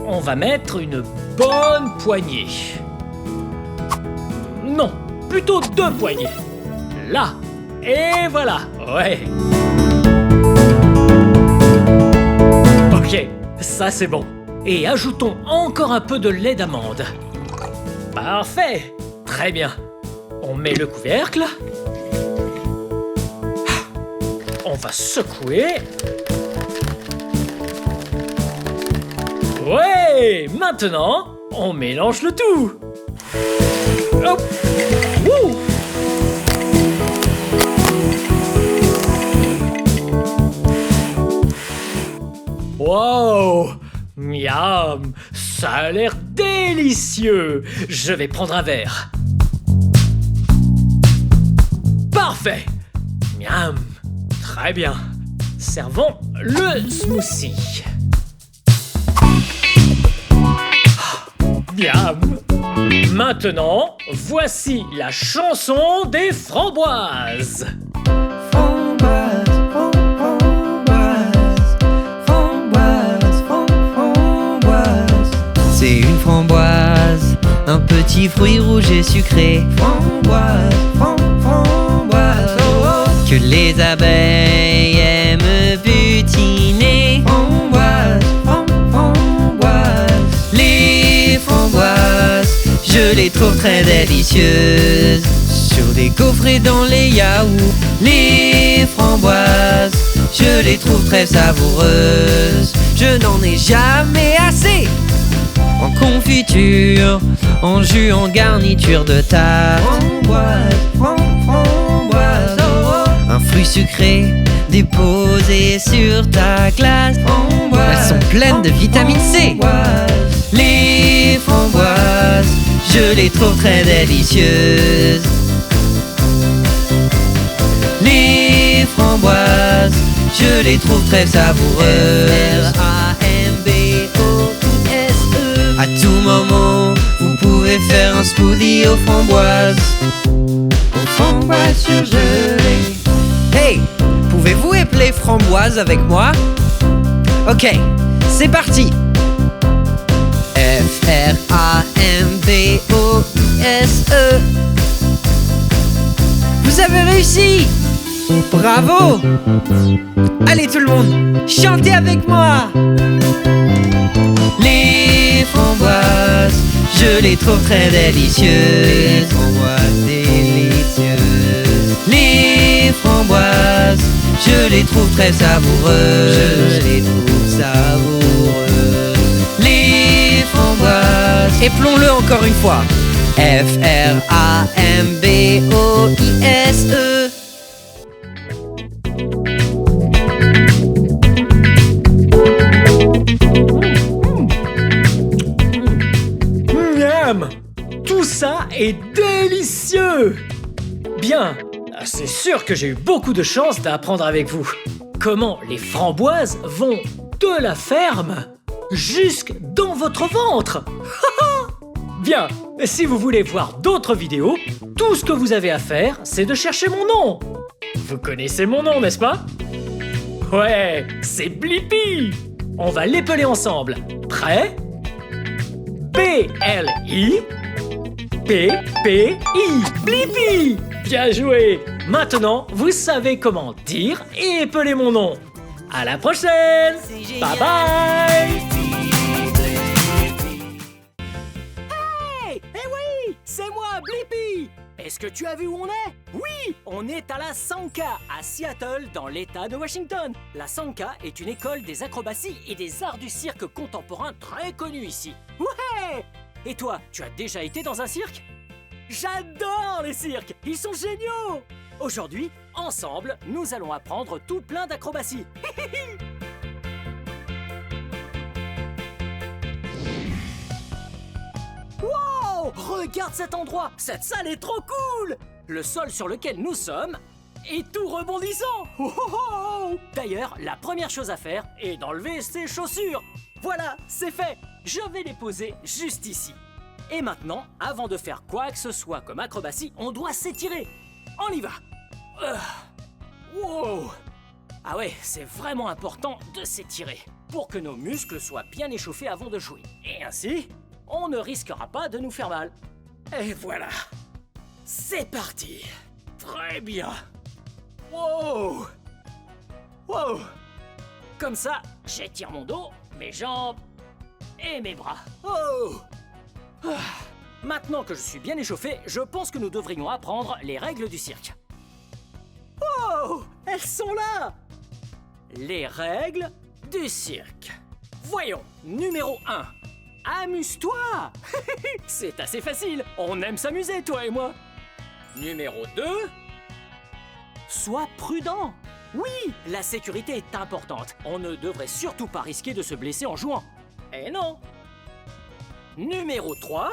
On va mettre une bonne poignée. Non, plutôt 2 poignées. Là. Et voilà. Ouais. Ok, ça c'est bon. Et ajoutons encore un peu de lait d'amande. Parfait. Très bien. On met le couvercle. On va secouer. Ouais, maintenant, on mélange le tout. Hop. Wouh. Wow, miam, ça a l'air délicieux. Je vais prendre un verre. Parfait. Miam, très bien. Servons le smoothie. Miam. Maintenant, voici la chanson des framboises. C'est une framboise, un petit fruit rouge et sucré. Framboise, framboise, oh oh. Que les abeilles aiment butiner. Framboise, framboise. Les framboises, je les trouve très délicieuses. Sur des gaufres dans les yaourts. Les framboises, je les trouve très savoureuses. Je n'en ai jamais assez. En confiture, en jus, en garniture de tarte. Framboise, framboise, oh oh. Un fruit sucré déposé sur ta glace. Framboise, elles sont pleines de vitamine C. Les framboises, je les trouve très délicieuses. Les framboises, je les trouve très savoureuses. À tout moment, vous pouvez faire un smoothie aux framboises. Aux framboises surgelées. Hey, pouvez-vous épeler framboise avec moi? Ok, c'est parti. F-R-A-M-B-O-I-S-E. Vous avez réussi! Bravo! Allez tout le monde, chantez avec moi! Les framboises, je les trouve très délicieuses. Les framboises délicieuses. Les framboises, je les trouve très savoureuses. Je les trouve savoureuses. Les framboises, éplons-le encore une fois. F-R-A-M-B-O-I-S-E. Tout ça est délicieux! Bien, c'est sûr que j'ai eu beaucoup de chance d'apprendre avec vous. Comment les framboises vont de la ferme jusque dans votre ventre. Bien, si vous voulez voir d'autres vidéos, tout ce que vous avez à faire, c'est de chercher mon nom. Vous connaissez mon nom, n'est-ce pas? Ouais, c'est Blippi. On va l'épeler ensemble. Prêt? B-L-I P-P-I Blippi. Bien joué. Maintenant, vous savez comment dire et épeler mon nom. À la prochaine. C'est génial. Bye bye. Eh oui, c'est moi, Blippi. Est-ce que tu as vu où on est? Oui, on est à la Sanka, à Seattle, dans l'État de Washington. La Sanka est une école des acrobaties et des arts du cirque contemporain très connue ici. Ouais! Et toi, tu as déjà été dans un cirque? J'adore les cirques, ils sont géniaux! Aujourd'hui, ensemble, nous allons apprendre tout plein d'acrobaties. Wow! Regarde cet endroit! Cette salle est trop cool! Le sol sur lequel nous sommes est tout rebondissant! Oh, oh, oh! D'ailleurs, la première chose à faire est d'enlever ses chaussures. Voilà, c'est fait! Je vais les poser juste ici. Et maintenant, avant de faire quoi que ce soit comme acrobatie, on doit s'étirer. On y va! Wow! Ah ouais, c'est vraiment important de s'étirer pour que nos muscles soient bien échauffés avant de jouer. Et ainsi, on ne risquera pas de nous faire mal. Et voilà. C'est parti. Très bien. Wow. Wow. Comme ça, j'étire mon dos, mes jambes et mes bras. Oh. Ah. Maintenant que je suis bien échauffé, je pense que nous devrions apprendre les règles du cirque. Oh, elles sont là. Les règles du cirque. Voyons, numéro 1. Amuse-toi. C'est assez facile, on aime s'amuser, toi et moi. Numéro 2. Sois prudent. Oui, la sécurité est importante. On ne devrait surtout pas risquer de se blesser en jouant. Eh non. Numéro 3.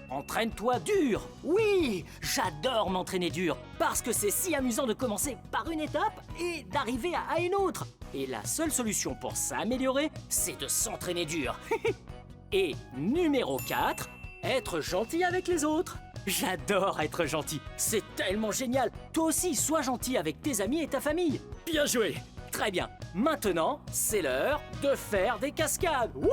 Entraîne-toi dur. Oui, j'adore m'entraîner dur parce que c'est si amusant de commencer par une étape et d'arriver à une autre. Et la seule solution pour s'améliorer, c'est de s'entraîner dur. Et numéro 4, être gentil avec les autres. J'adore être gentil, c'est tellement génial. Toi aussi, sois gentil avec tes amis et ta famille. Bien joué. Très bien. Maintenant, c'est l'heure de faire des cascades. Wouhou!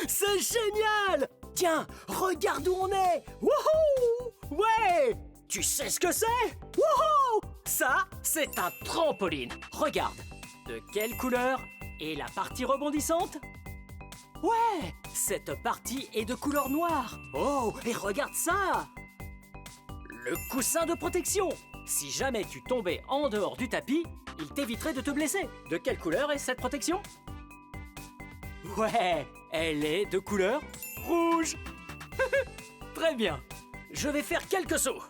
C'est génial! Tiens, regarde où on est! Wouhou! Ouais! Tu sais ce que c'est? Wouhou! Ça, c'est un trampoline. Regarde. De quelle couleur est la partie rebondissante? Ouais! Cette partie est de couleur noire. Oh, et regarde ça! Le coussin de protection. Si jamais tu tombais en dehors du tapis, il t'éviterait de te blesser. De quelle couleur est cette protection? Ouais, elle est de couleur rouge. Très bien. Je vais faire quelques sauts.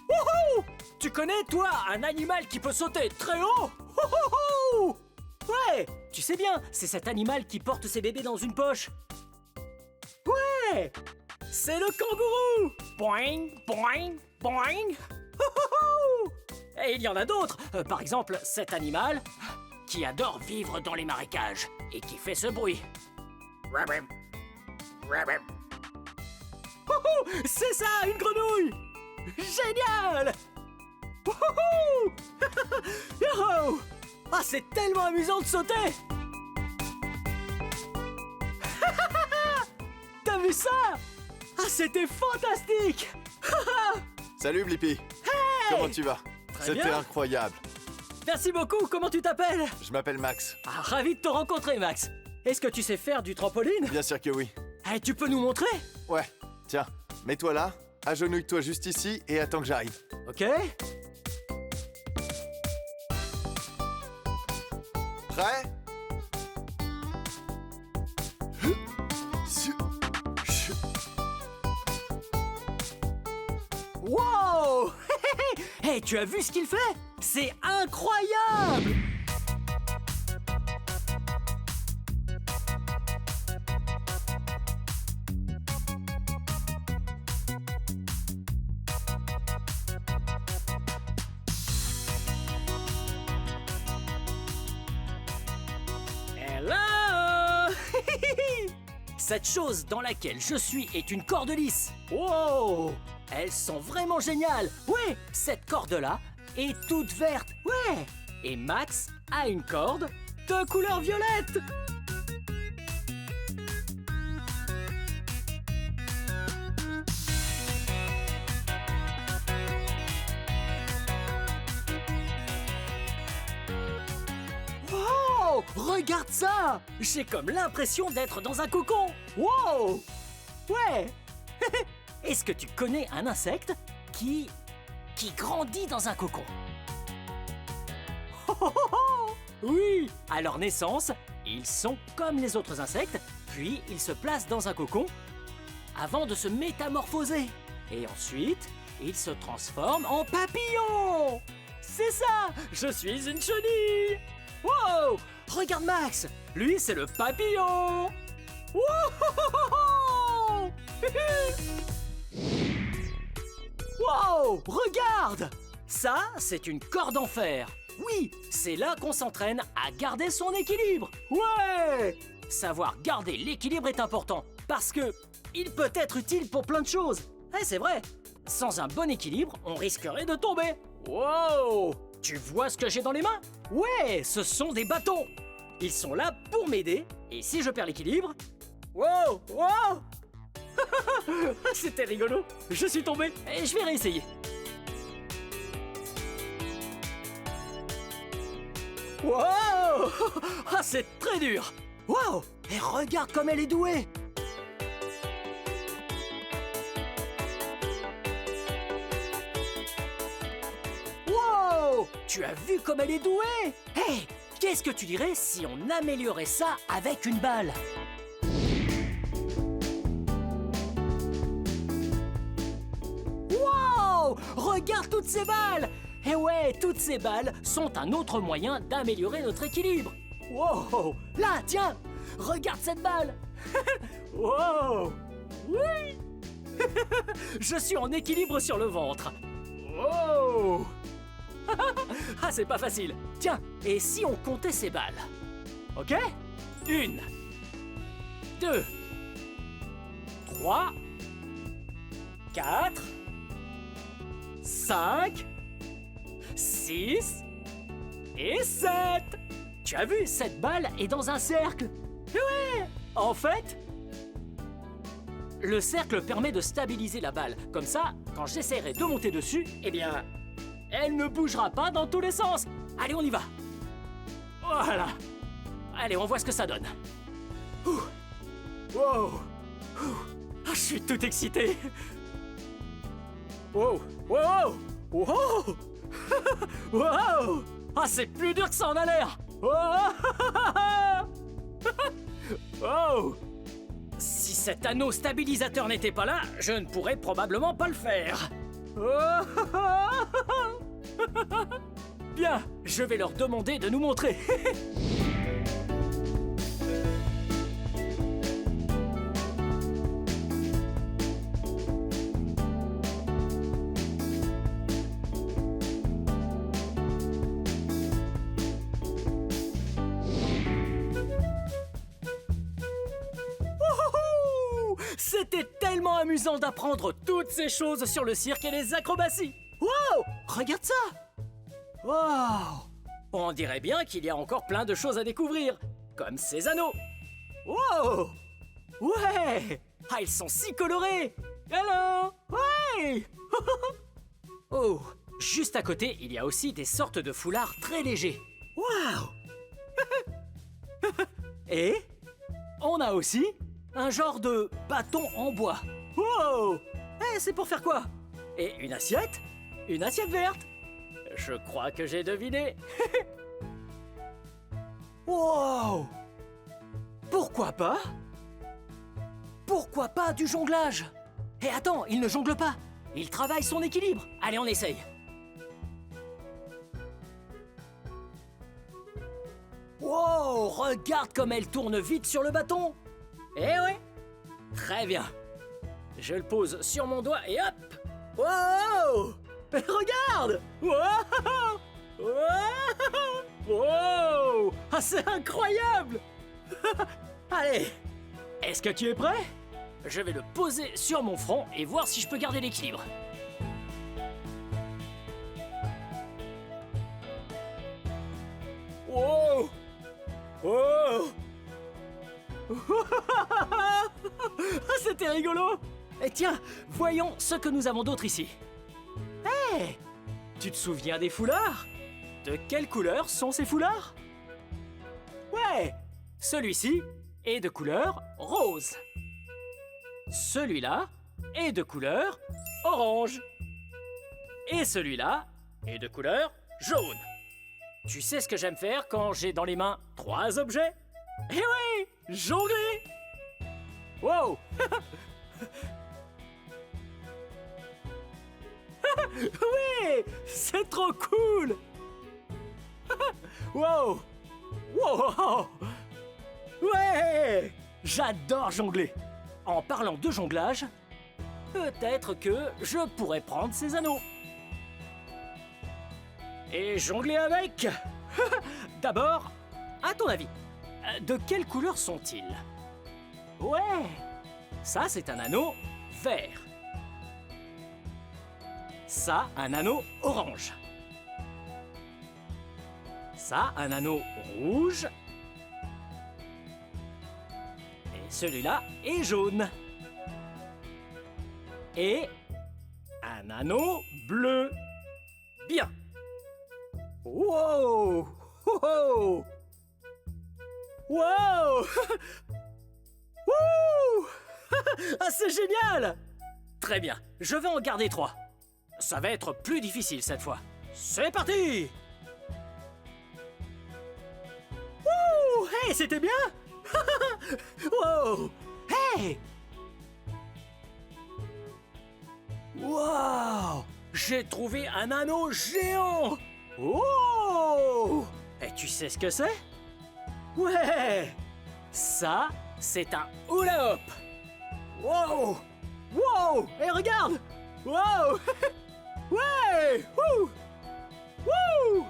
Wouhou! Tu connais, toi, un animal qui peut sauter très haut? Wouhou! Ouais, tu sais bien, c'est cet animal qui porte ses bébés dans une poche. Ouais, c'est le kangourou. Boing, boing, boing. Wouhou! Et il y en a d'autres. Par exemple, cet animal qui adore vivre dans les marécages et qui fait ce bruit. Rabim. Rabim. Wouhou! C'est ça, une grenouille! Génial! Wouhou! Yo! Ah, c'est tellement amusant de sauter! T'as vu ça? Ah, c'était fantastique! Salut Blippi. Hey! Comment tu vas? Très C'était bien. incroyable. Merci beaucoup, comment tu t'appelles? Je m'appelle Max. Ah, ravi de te rencontrer, Max. Est-ce que tu sais faire du trampoline? Bien sûr que oui. Eh, tu peux nous montrer? Ouais, tiens, mets-toi là, agenouille-toi juste ici et attends que j'arrive. Ok. Prêt? Wow! Hey, tu as vu ce qu'il fait? C'est incroyable! cette chose dans laquelle je suis est une corde lisse. Wow! Elles sont vraiment géniales. Ouais, cette corde-là est toute verte. Ouais! Et Max a une corde de couleur violette. Wow! Regarde ça! J'ai comme l'impression d'être dans un cocon. Wow! Ouais! Est-ce que tu connais un insecte qui grandit dans un cocon? Oui! À leur naissance, ils sont comme les autres insectes, puis ils se placent dans un cocon avant de se métamorphoser. Et ensuite, ils se transforment en papillons! C'est ça! Je suis une chenille! Wow! Regarde Max! Lui, c'est le papillon! Wow! Wow! Regarde! Ça, c'est une corde en fer. Oui, c'est là qu'on s'entraîne à garder son équilibre. Ouais! Savoir garder l'équilibre est important parce que il peut être utile pour plein de choses. Eh, c'est vrai. Sans un bon équilibre, on risquerait de tomber. Wow! Tu vois ce que j'ai dans les mains? Ouais, ce sont des bâtons. Ils sont là pour m'aider et si je perds l'équilibre... Wow! Wow! C'était rigolo. Je suis tombé et je vais réessayer. Wow! Ah, c'est très dur. Wow! Et regarde comme elle est douée. Wow! Tu as vu comme elle est douée? Hey! Qu'est-ce que tu dirais si on améliorait ça avec une balle? Wow! Regarde toutes ces balles! Et ouais, toutes ces balles sont un autre moyen d'améliorer notre équilibre. Wow! Là, tiens! Regarde cette balle! Wow! Oui! Je suis en équilibre sur le ventre. Wow! Ah, c'est pas facile. Tiens, et si on comptait ces balles? Ok? 1, 2, 3, 4, 5, 6 et 7. Tu as vu, cette balle est dans un cercle. Ouais! En fait, le cercle permet de stabiliser la balle. Comme ça, quand j'essaierai de monter dessus, eh bien, elle ne bougera pas dans tous les sens. Allez, on y va. Voilà. Allez, on voit ce que ça donne. Ouh. Wow. Ouh. Ah, je suis tout excité. Wow. Wow. Wow. Wow. Ah, c'est plus dur que ça en a l'air. Oh. Si cet anneau stabilisateur n'était pas là, je ne pourrais probablement pas le faire. Bien, je vais leur demander de nous montrer. C'était tellement amusant d'apprendre toutes ces choses sur le cirque et les acrobaties. Wow! Regarde ça! Wow! On dirait bien qu'il y a encore plein de choses à découvrir, comme ces anneaux. Wow! Ouais! Ah, ils sont si colorés! Hello! Ouais! Oh! Juste à côté, il y a aussi des sortes de foulards très légers. Wow! Et on a aussi un genre de bâton en bois. Wow! Eh, c'est pour faire quoi? Et une assiette? Une assiette verte? Je crois que j'ai deviné. Wow! Pourquoi pas? Pourquoi pas du jonglage? Et attends, il ne jongle pas. Il travaille son équilibre. Allez, on essaye. Wow! Regarde comme elle tourne vite sur le bâton. Eh ouais! Très bien. Je le pose sur mon doigt et hop! Wow! Regarde! Wow! Wow! Wow! Ah, c'est incroyable! Allez! Est-ce que tu es prêt? Je vais le poser sur mon front et voir si je peux garder l'équilibre. Wow! Oh! C'était rigolo! Et tiens, voyons ce que nous avons d'autre ici. Hé! Tu te souviens des foulards? De quelle couleur sont ces foulards? Ouais! Celui-ci est de couleur rose. Celui-là est de couleur orange. Et celui-là est de couleur jaune. Tu sais ce que j'aime faire quand j'ai dans les mains 3 objets? Eh oui! Jongler! Wow! Oui! C'est trop cool! Wow! Wow! Ouais! J'adore jongler! En parlant de jonglage, peut-être que je pourrais prendre ces anneaux. Et jongler avec! D'abord, à ton avis, de quelle couleur sont-ils? Ouais! Ça, c'est un anneau vert. Ça, un anneau orange. Ça, un anneau rouge. Et celui-là est jaune. Et un anneau bleu. Bien. Wow! Wow! Wow! Wouh! Ah, c'est génial! Très bien, je vais en garder 3. Ça va être plus difficile cette fois. C'est parti! Wouh! Hey, c'était bien! Wow! Hey! Wow! J'ai trouvé un anneau géant! Oh! Et tu sais ce que c'est? Ouais! Ça, c'est un hula hoop! Wow! Wow! Et regarde! Wow! Ouais! Wouh! Wouh!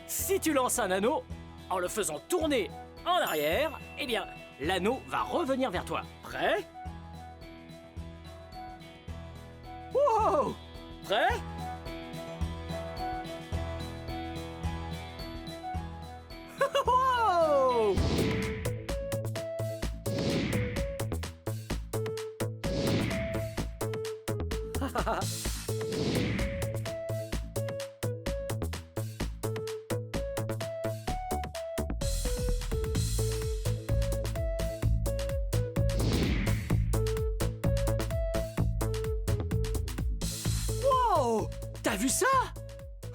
Si tu lances un anneau, en le faisant tourner en arrière, eh bien, l'anneau va revenir vers toi. Prêt? Wow! Prêt? Wow! Wow! T'as vu ça?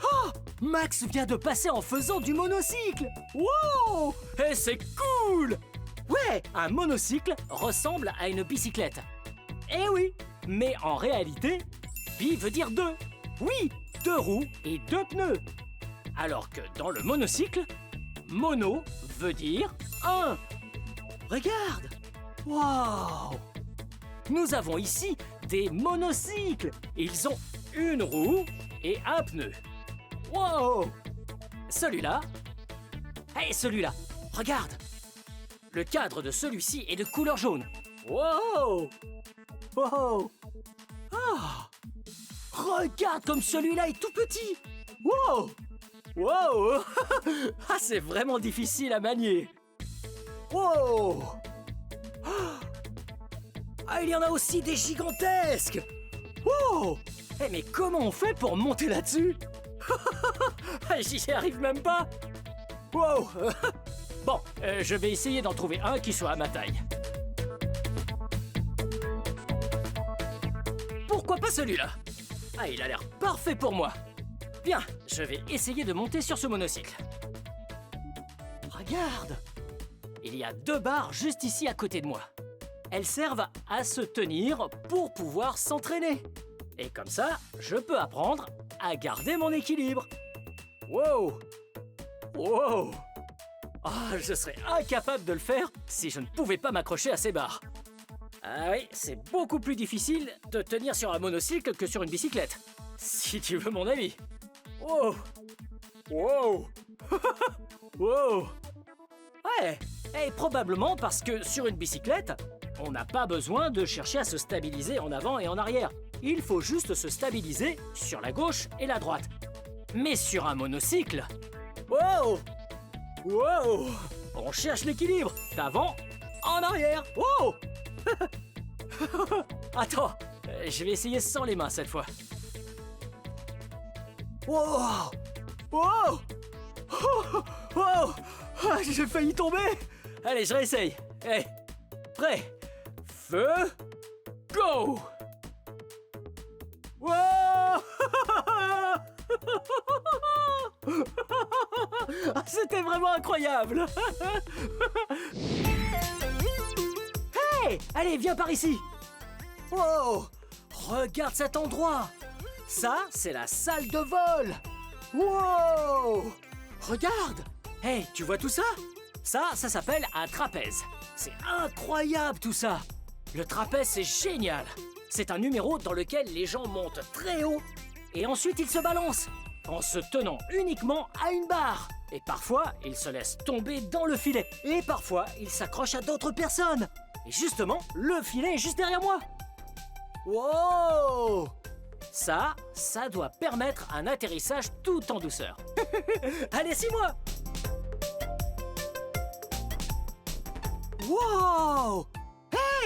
Oh! Max vient de passer en faisant du monocycle! Wow! Et c'est cool! Ouais, un monocycle ressemble à une bicyclette. Eh oui, mais en réalité, bi veut dire 2. Oui, 2 roues et 2 pneus. Alors que dans le monocycle, mono veut dire 1. Regarde! Waouh! Nous avons ici des monocycles. Ils ont une roue et un pneu. Wow! Celui-là. Et celui-là. Regarde! Le cadre de celui-ci est de couleur jaune. Wow! Wow! Ah! Regarde comme celui-là est tout petit! Wow! Wow! Ah, c'est vraiment difficile à manier. Wow! Ah, il y en a aussi des gigantesques! Wow! Eh, mais comment on fait pour monter là-dessus? J'y arrive même pas! Wow! Bon, je vais essayer d'en trouver un qui soit à ma taille. Pourquoi pas celui-là? Ah, il a l'air parfait pour moi. Bien, je vais essayer de monter sur ce monocycle. Regarde! Il y a 2 barres juste ici à côté de moi. Elles servent à se tenir pour pouvoir s'entraîner. Et comme ça, je peux apprendre à garder mon équilibre. Wow! Wow! Ah, je serais incapable de le faire si je ne pouvais pas m'accrocher à ces barres. Ah oui, c'est beaucoup plus difficile de tenir sur un monocycle que sur une bicyclette. Si tu veux mon avis. Wow! Wow! Wow! Ouais, et probablement parce que sur une bicyclette, on n'a pas besoin de chercher à se stabiliser en avant et en arrière. Il faut juste se stabiliser sur la gauche et la droite. Mais sur un monocycle, wow, wow, on cherche l'équilibre d'avant en arrière. Wow. Attends, je vais essayer sans les mains cette fois. Wow, wow, oh, wow. Ah, j'ai failli tomber. Allez, je réessaye. Hey, prêt, feu, go. Wow. C'était vraiment incroyable. Hey, allez, viens par ici. Wow, regarde cet endroit. Ça, c'est la salle de vol. Wow, regarde. Hey, tu vois tout ça? Ça s'appelle un trapèze. C'est incroyable tout ça. Le trapèze, c'est génial. C'est un numéro dans lequel les gens montent très haut et ensuite ils se balancent en se tenant uniquement à une barre. Et parfois, ils se laissent tomber dans le filet. Et parfois, ils s'accrochent à d'autres personnes. Et justement, le filet est juste derrière moi. Wow! Ça doit permettre un atterrissage tout en douceur. Allez, suis-moi! Wow!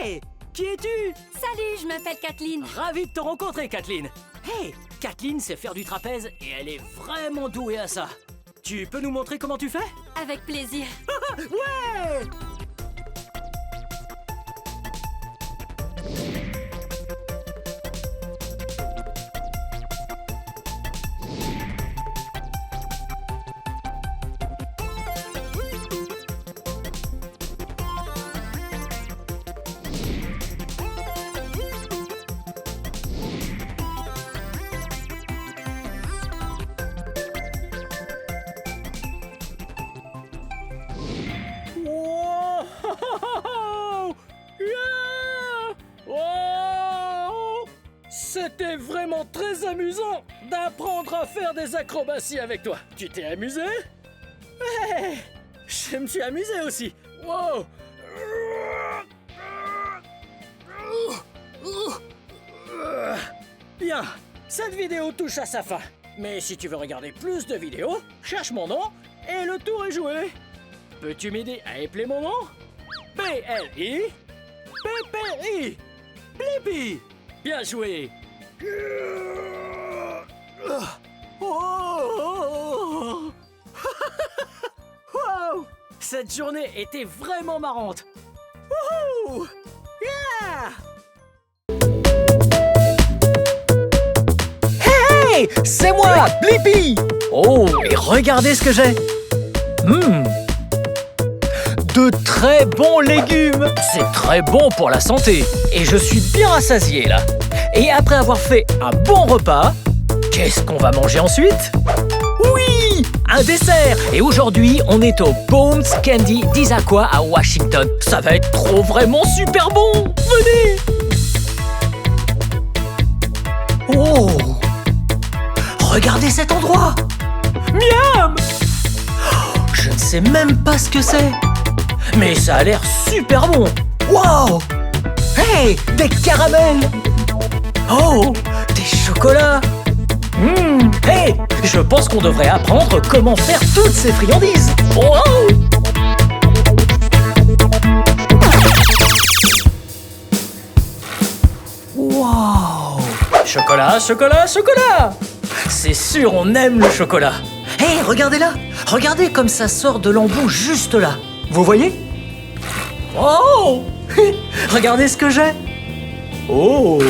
Hey! Qui es-tu? Salut, je m'appelle Kathleen. Ravi de te rencontrer, Kathleen. Hey! Kathleen sait faire du trapèze et elle est vraiment douée à ça. Tu peux nous montrer comment tu fais? Avec plaisir. Ouais! Wow! Yeah! Wow! C'était vraiment très amusant d'apprendre à faire des acrobaties avec toi. Tu t'es amusé? Ouais! Je me suis amusé aussi. Wow! Bien, cette vidéo touche à sa fin. Mais si tu veux regarder plus de vidéos, cherche mon nom et le tour est joué. Peux-tu m'aider à épeler mon nom? P-L-I P-P-I Blippi. Bien joué. Oh. Wow. Cette journée était vraiment marrante. Wouhou. Yeah. Hey, c'est moi, Blippi. Oh, et regardez ce que j'ai. De très bons légumes. C'est très bon pour la santé. Et je suis bien rassasié là. Et après avoir fait un bon repas, qu'est-ce qu'on va manger ensuite? Oui, un dessert. Et aujourd'hui, on est au Bones Candy d'Issaquah à Washington. Ça va être trop vraiment super bon. Venez. Oh, regardez cet endroit. Miam. Je ne sais même pas ce que c'est. Mais ça a l'air super bon. Wow! Hey, des caramels. Oh, des chocolats. Hey, je pense qu'on devrait apprendre comment faire toutes ces friandises. Wow! Wow! Chocolat, chocolat, chocolat. C'est sûr, on aime le chocolat. Hey, regardez là. Regardez comme ça sort de l'embout juste là. Vous voyez? Oh! Regardez ce que j'ai! Oh!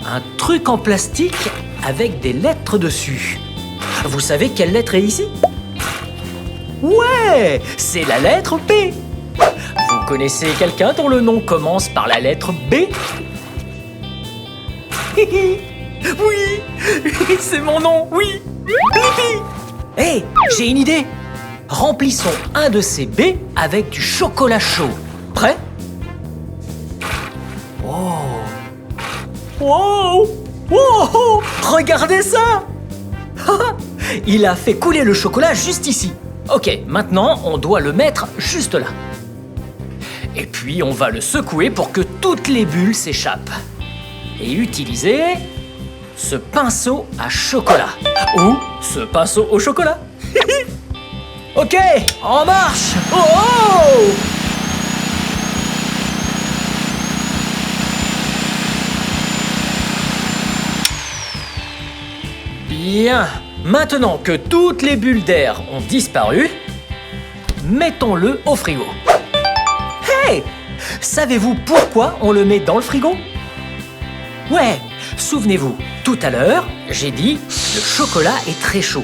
Un truc en plastique avec des lettres dessus. Vous savez quelle lettre est ici? Ouais! C'est la lettre B! Vous connaissez quelqu'un dont le nom commence par la lettre B? Oui! C'est mon nom, oui! Blippi! Hey, j'ai une idée! Remplissons un de ces baies avec du chocolat chaud. Prêt? Wow! Wow! Wow! Regardez ça! Il a fait couler le chocolat juste ici. Ok, maintenant, on doit le mettre juste là. Et puis, on va le secouer pour que toutes les bulles s'échappent. Et utiliser ce pinceau à chocolat. Ou ce pinceau au chocolat. Ok, en marche! Oh, oh! Bien, maintenant que toutes les bulles d'air ont disparu, mettons-le au frigo. Hey! Savez-vous pourquoi on le met dans le frigo? Ouais, souvenez-vous, tout à l'heure, j'ai dit le chocolat est très chaud.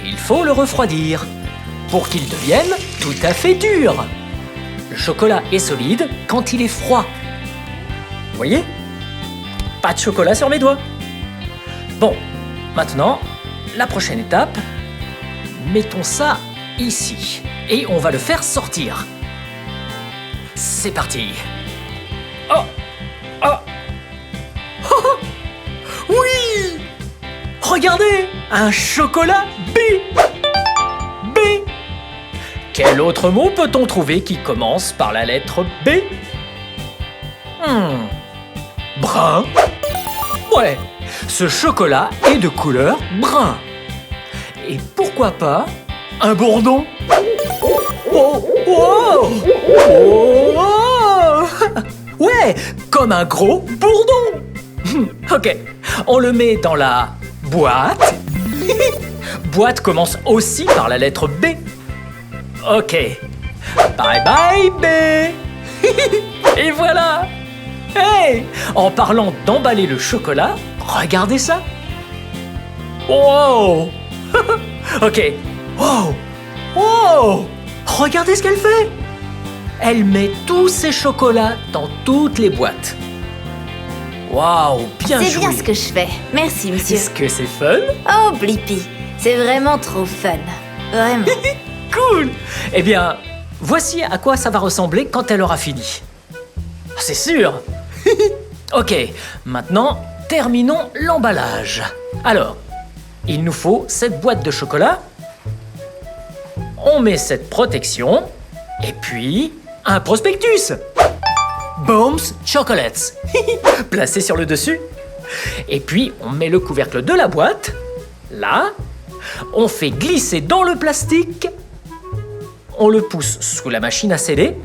Il faut le refroidir pour qu'il devienne tout à fait dur. Le chocolat est solide quand il est froid. Vous voyez? Pas de chocolat sur mes doigts. Bon, maintenant, la prochaine étape, mettons ça ici et on va le faire sortir. C'est parti. Oh! Oh! Oh! Oui! Regardez! Un chocolat B! B! Quel autre mot peut-on trouver qui commence par la lettre B? Brun? Ouais, ce chocolat est de couleur brun. Et pourquoi pas un bourdon? Oh! Oh! Oh! Ouais, comme un gros bourdon. Ok, on le met dans la boîte. Boîte commence aussi par la lettre B. Ok, bye bye B. Et voilà. Hey, en parlant d'emballer le chocolat, regardez ça. Wow. Ok, wow. Wow. Regardez ce qu'elle fait. Elle met tous ses chocolats dans toutes les boîtes. Waouh, bien joué. C'est bien ce que je fais. Merci, monsieur. Est-ce que c'est fun? Oh, Blippi, c'est vraiment trop fun. Vraiment. Cool. Eh bien, voici à quoi ça va ressembler quand elle aura fini. C'est sûr. Ok, maintenant, terminons l'emballage. Alors, il nous faut cette boîte de chocolat. On met cette protection. Et puis, un prospectus. Bombs Chocolates. Placé sur le dessus. Et puis, on met le couvercle de la boîte. Là. On fait glisser dans le plastique. On le pousse sous la machine à sceller.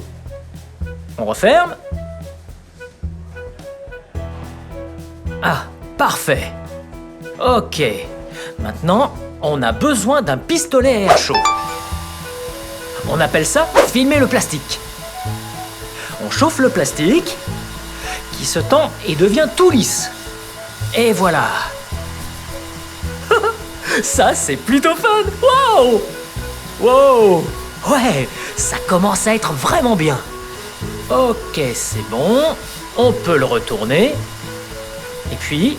On referme. Ah, parfait. Ok. Maintenant, on a besoin d'un pistolet à air chaud. On appelle ça filmer le plastique. On chauffe le plastique, qui se tend et devient tout lisse. Et voilà. Ça, c'est plutôt fun. Wow! Wow! Ouais, ça commence à être vraiment bien. Ok, c'est bon. On peut le retourner. Et puis,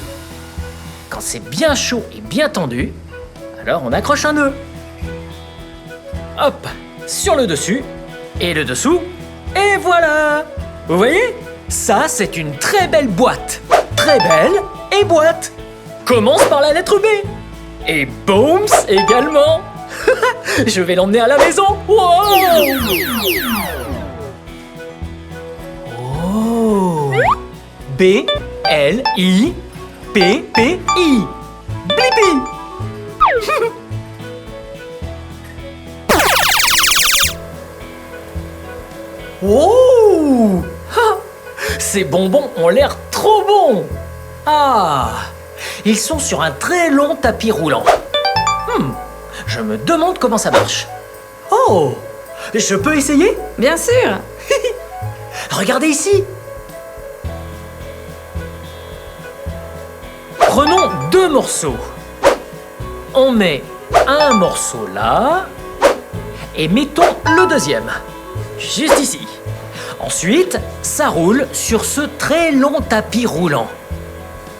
quand c'est bien chaud et bien tendu, alors on accroche un nœud. Hop, sur le dessus et le dessous. Et voilà! Vous voyez? Ça, c'est une très belle boîte. Très belle et boîte. Commence par la lettre B. Et Bombs également. Je vais l'emmener à la maison. Wow! Oh! B-L-I-P-P-I. Blippi! Oh! Ces bonbons ont l'air trop bons! Ah! Ils sont sur un très long tapis roulant. Je me demande comment ça marche. Oh! Je peux essayer? Bien sûr. Regardez ici! Prenons 2 morceaux. On met un morceau là et mettons le deuxième. Juste ici. Ensuite, ça roule sur ce très long tapis roulant.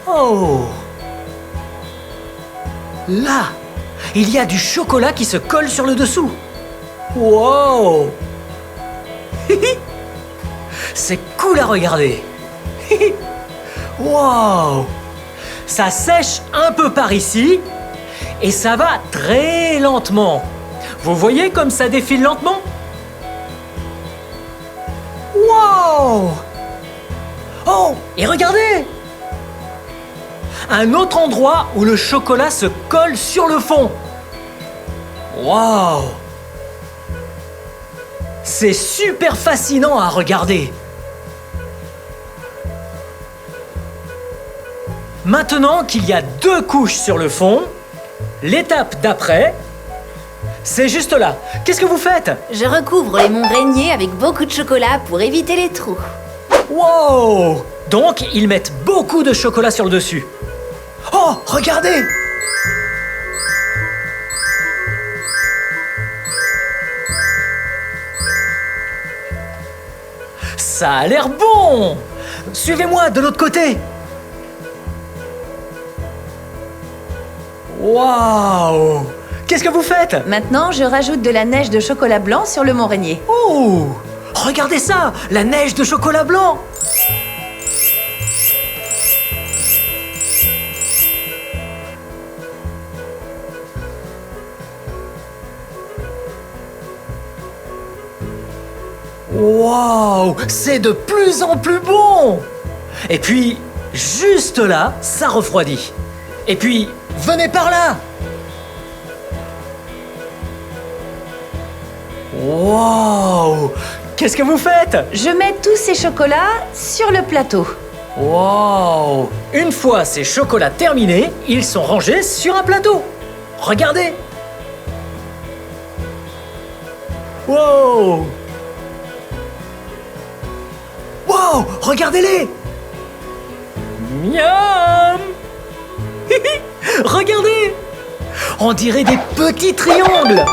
Oh! Là, il y a du chocolat qui se colle sur le dessous. Wow! C'est cool à regarder. Wow! Ça sèche un peu par ici et ça va très lentement. Vous voyez comme ça défile lentement? Wow! Oh, et regardez! Un autre endroit où le chocolat se colle sur le fond. Wow! C'est super fascinant à regarder. Maintenant qu'il y a 2 couches sur le fond, l'étape d'après, c'est juste là. Qu'est-ce que vous faites? Je recouvre les monts Rainier avec beaucoup de chocolat pour éviter les trous. Wow! Donc, ils mettent beaucoup de chocolat sur le dessus. Oh, regardez! Ça a l'air bon! Suivez-moi de l'autre côté! Waouh! Qu'est-ce que vous faites? Maintenant, je rajoute de la neige de chocolat blanc sur le mont Rainier. Oh! Regardez ça! La neige de chocolat blanc! Waouh! C'est de plus en plus bon! Et puis, juste là, ça refroidit. Et puis, venez par là! Waouh! Qu'est-ce que vous faites? Je mets tous ces chocolats sur le plateau. Waouh! Une fois ces chocolats terminés, ils sont rangés sur un plateau. Regardez! Wow! Wow! Regardez-les! Miam! Regardez! On dirait des petits triangles!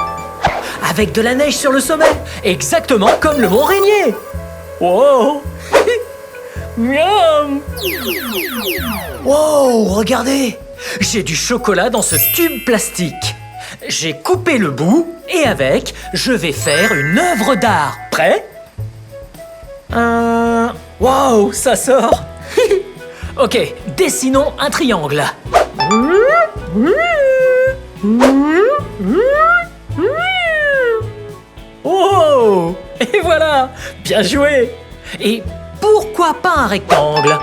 Avec de la neige sur le sommet, exactement comme le mont Rainier. Wow! Miam! Wow, regardez! J'ai du chocolat dans ce tube plastique. J'ai coupé le bout et avec, je vais faire une œuvre d'art. Prêt? Wow, ça sort! Ok, dessinons un triangle. Oh! Et voilà! Bien joué! Et pourquoi pas un rectangle?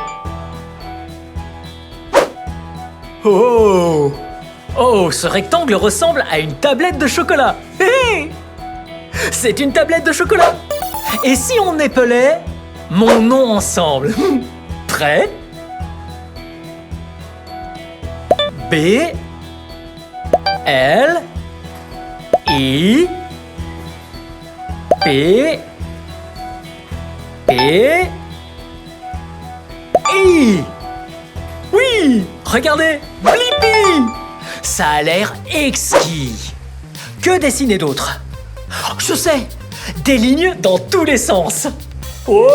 Oh! Oh, ce rectangle ressemble à une tablette de chocolat. Hé! C'est une tablette de chocolat. Et si on épelait mon nom ensemble? Prêt? B L I P P I. Oui, regardez, Blippi. Ça a l'air exquis. Que dessiner d'autre? Je sais, des lignes dans tous les sens. Oh,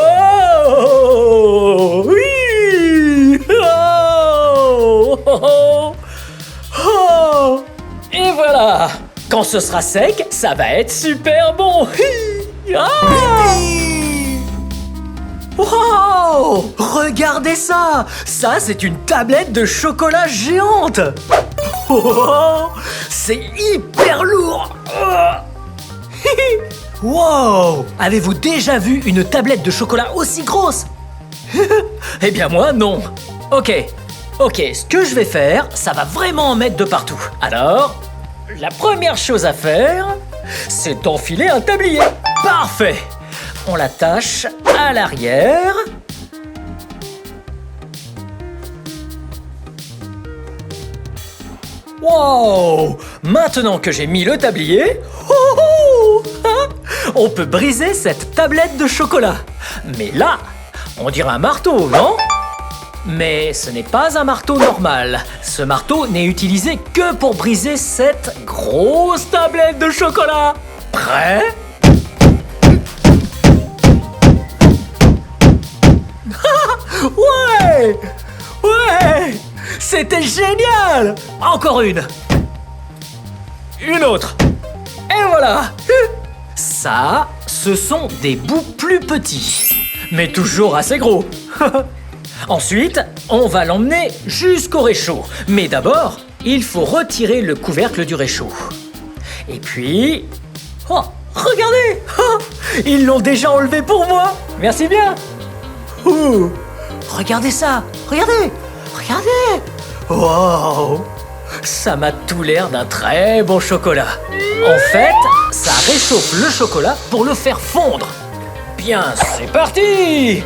oui. Oh, oh, oh. Et voilà. Quand ce sera sec, ça va être super bon. Ah. Wow! Regardez ça! Ça, c'est une tablette de chocolat géante! Oh, c'est hyper lourd! Wow! Avez-vous déjà vu une tablette de chocolat aussi grosse? Eh bien moi, non. Ok, ce que je vais faire, ça va vraiment en mettre de partout. Alors, la première chose à faire, c'est d'enfiler un tablier. Parfait! On l'attache à l'arrière. Wow! Maintenant que j'ai mis le tablier, on peut briser cette tablette de chocolat. Mais là, on dirait un marteau, non? Mais ce n'est pas un marteau normal. Ce marteau n'est utilisé que pour briser cette grosse tablette de chocolat. Prêt? Ouais! Ouais! C'était génial! Encore une! Une autre! Et voilà! Ça, ce sont des bouts plus petits, mais toujours assez gros. Ensuite, on va l'emmener jusqu'au réchaud. Mais d'abord, il faut retirer le couvercle du réchaud. Et puis... Oh, regardez! Oh, ils l'ont déjà enlevé pour moi! Merci bien! Ouh, regardez ça! Regardez! Regardez! Wow! Ça m'a tout l'air d'un très bon chocolat. En fait, ça réchauffe le chocolat pour le faire fondre. Bien, c'est parti!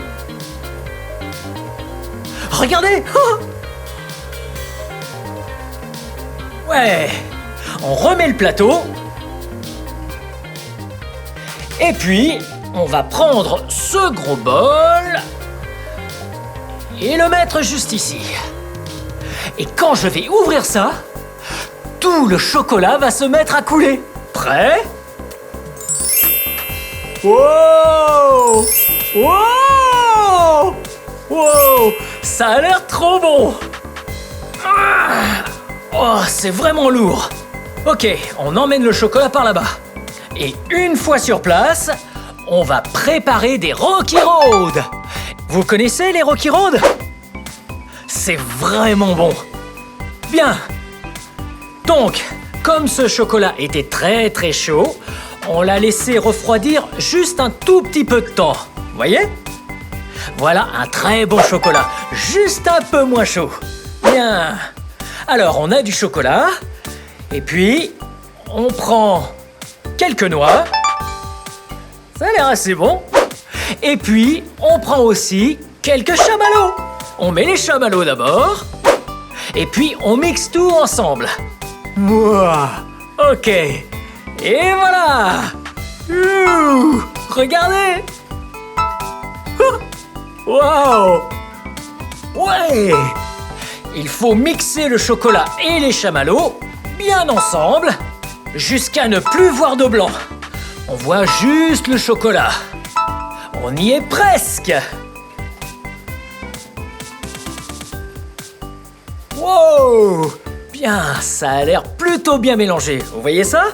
Regardez! Oh, ouais! On remet le plateau. Et puis, on va prendre ce gros bol et le mettre juste ici. Et quand je vais ouvrir ça, tout le chocolat va se mettre à couler. Prêt? Wow! Wow! Wow! Ça a l'air trop bon! Ah! Oh, c'est vraiment lourd. Ok, on emmène le chocolat par là-bas. Et une fois sur place, on va préparer des Rocky Road. Vous connaissez les Rocky Road? C'est vraiment bon. Bien. Donc, comme ce chocolat était très très chaud, on l'a laissé refroidir juste un tout petit peu de temps. Voyez? Voilà un très bon chocolat, juste un peu moins chaud. Bien. Alors, on a du chocolat, et puis, on prend quelques noix. Ça a l'air assez bon. Et puis, on prend aussi quelques chamallows. On met les chamallows d'abord, et puis on mixe tout ensemble. Mouah. Ok. Et voilà. Regardez. Wow. Ouais. Il faut mixer le chocolat et les chamallows bien ensemble jusqu'à ne plus voir de blanc. On voit juste le chocolat. On y est presque. Wow! Bien, ça a l'air plutôt bien mélangé. Vous voyez ça?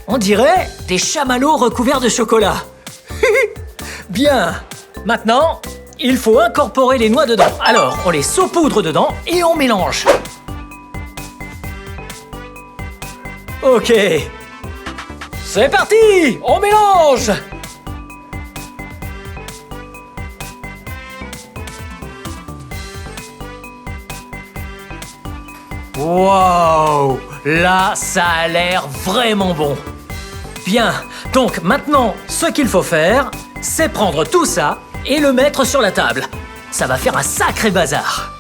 On dirait des chamallows recouverts de chocolat. Bien. Maintenant, il faut incorporer les noix dedans. Alors, on les saupoudre dedans et on mélange. Ok. C'est parti! On mélange! Wow! Là, ça a l'air vraiment bon. Bien, donc maintenant, ce qu'il faut faire, c'est prendre tout ça et le mettre sur la table. Ça va faire un sacré bazar.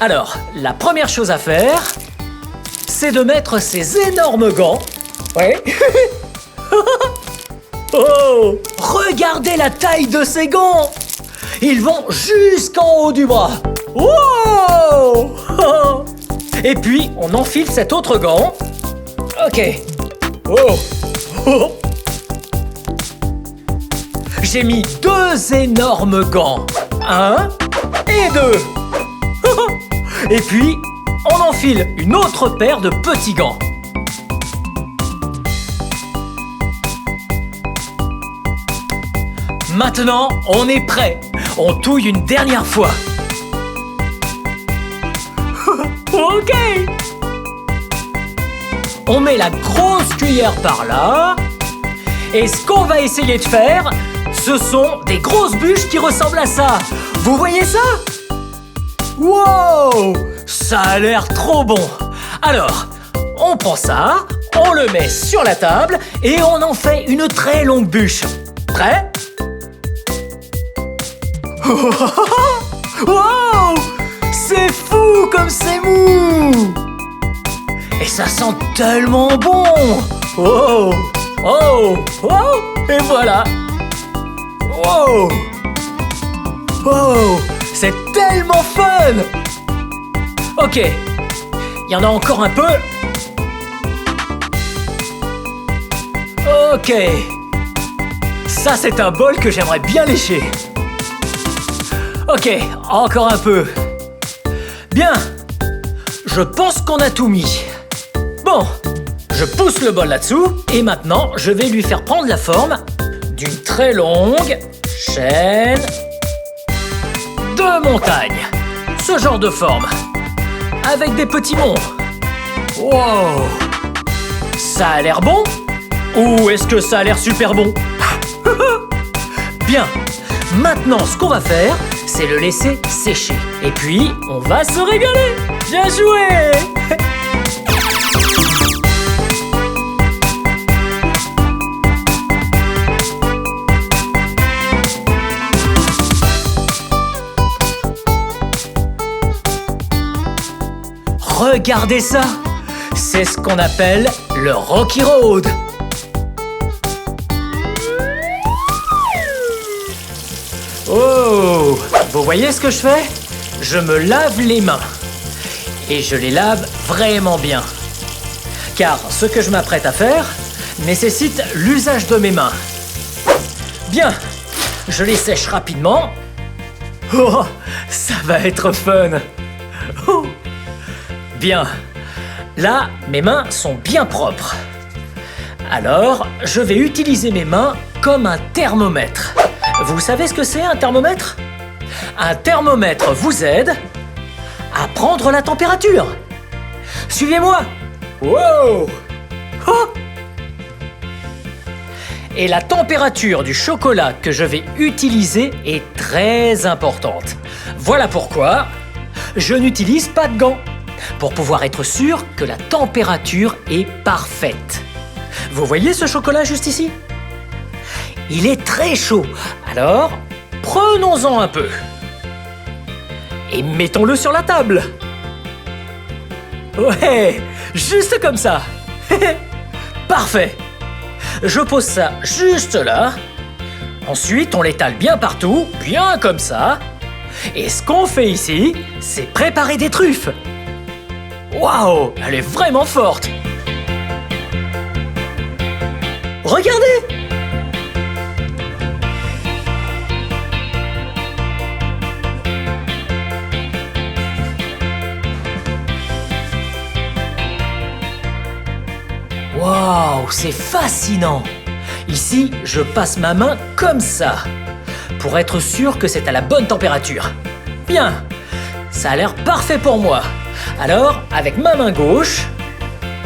Alors, la première chose à faire, c'est de mettre ces énormes gants. Ouais. Oh! Regardez la taille de ces gants! Ils vont jusqu'en haut du bras. Wow! Et puis, on enfile cet autre gant. Ok. Oh. Oh. J'ai mis 2 énormes gants. 1 et 2. Et puis, on enfile une autre paire de petits gants. Maintenant, on est prêt. On touille une dernière fois. Ok. On met la grosse cuillère par là. Et ce qu'on va essayer de faire, ce sont des grosses bûches qui ressemblent à ça. Vous voyez ça? Wow! Ça a l'air trop bon. Alors, on prend ça, on le met sur la table et on en fait une très longue bûche. Prêt? Wow! C'est fou comme c'est mou! Et ça sent tellement bon! Oh! Oh! Oh! Et voilà! Wow! Wow! C'est tellement fun! Ok, il y en a encore un peu. Ok. Ça, c'est un bol que j'aimerais bien lécher. Ok, encore un peu. Bien, je pense qu'on a tout mis. Bon, je pousse le bol là-dessous et maintenant, je vais lui faire prendre la forme d'une très longue chaîne de montagne. Ce genre de forme, avec des petits monts. Wow! Ça a l'air bon? Ou est-ce que ça a l'air super bon? Bien. Maintenant, ce qu'on va faire, c'est le laisser sécher. Et puis, on va se régaler. Bien joué! Regardez ça! C'est ce qu'on appelle le Rocky Road. Oh! Vous voyez ce que je fais? Je me lave les mains. Et je les lave vraiment bien. Car ce que je m'apprête à faire nécessite l'usage de mes mains. Bien, je les sèche rapidement. Oh, ça va être fun. Oh. Bien, là, mes mains sont bien propres. Alors, je vais utiliser mes mains comme un thermomètre. Vous savez ce que c'est un thermomètre? Un thermomètre vous aide à prendre la température. Suivez-moi. Wow! Oh! Et la température du chocolat que je vais utiliser est très importante. Voilà pourquoi je n'utilise pas de gants, pour pouvoir être sûr que la température est parfaite. Vous voyez ce chocolat juste ici? Il est très chaud, alors prenons-en un peu. Et mettons-le sur la table. Ouais, juste comme ça. Parfait. Je pose ça juste là. Ensuite, on l'étale bien partout, bien comme ça. Et ce qu'on fait ici, c'est préparer des truffes. Waouh, elle est vraiment forte. Regardez! Waouh, c'est fascinant! Ici, je passe ma main comme ça, pour être sûr que c'est à la bonne température. Bien, ça a l'air parfait pour moi. Alors, avec ma main gauche,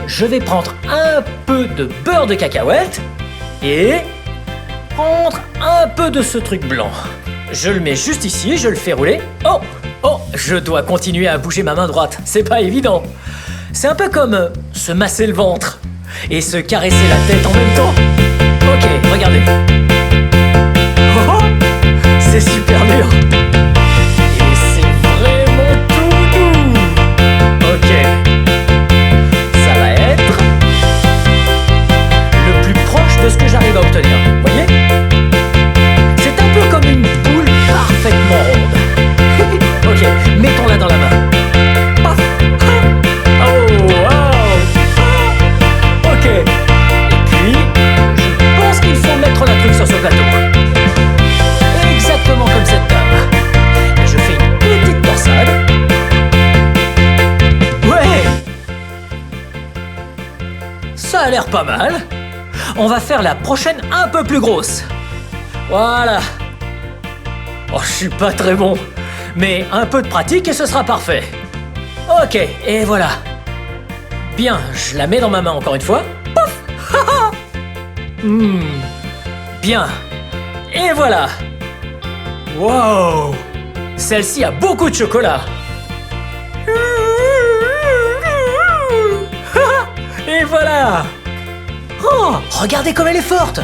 je vais prendre un peu de beurre de cacahuète et prendre un peu de ce truc blanc. Je le mets juste ici, je le fais rouler. Oh, oh, je dois continuer à bouger ma main droite, c'est pas évident. C'est un peu comme se masser le ventre et se caresser la tête en même temps. Ok, regardez. Oh, c'est super dur. Et c'est vraiment tout doux. Ok. Ça va être le plus proche de ce que j'arrive à obtenir. Voyez? C'est un peu comme une boule parfaitement ronde. Ok, mettons-la dans la main. Paf. Oh, wow. Ok. Et puis, je pense qu'il faut mettre la truc sur ce plateau. Exactement comme cette dame. Et je fais une petite torsade. Ouais! Ça a l'air pas mal. On va faire la prochaine un peu plus grosse. Voilà. Oh, je suis pas très bon. Mais un peu de pratique et ce sera parfait. Ok, et voilà. Bien, je la mets dans ma main encore une fois. Pouf! Bien. Et voilà. Wow! Celle-ci a beaucoup de chocolat. Et voilà! Oh, regardez comme elle est forte!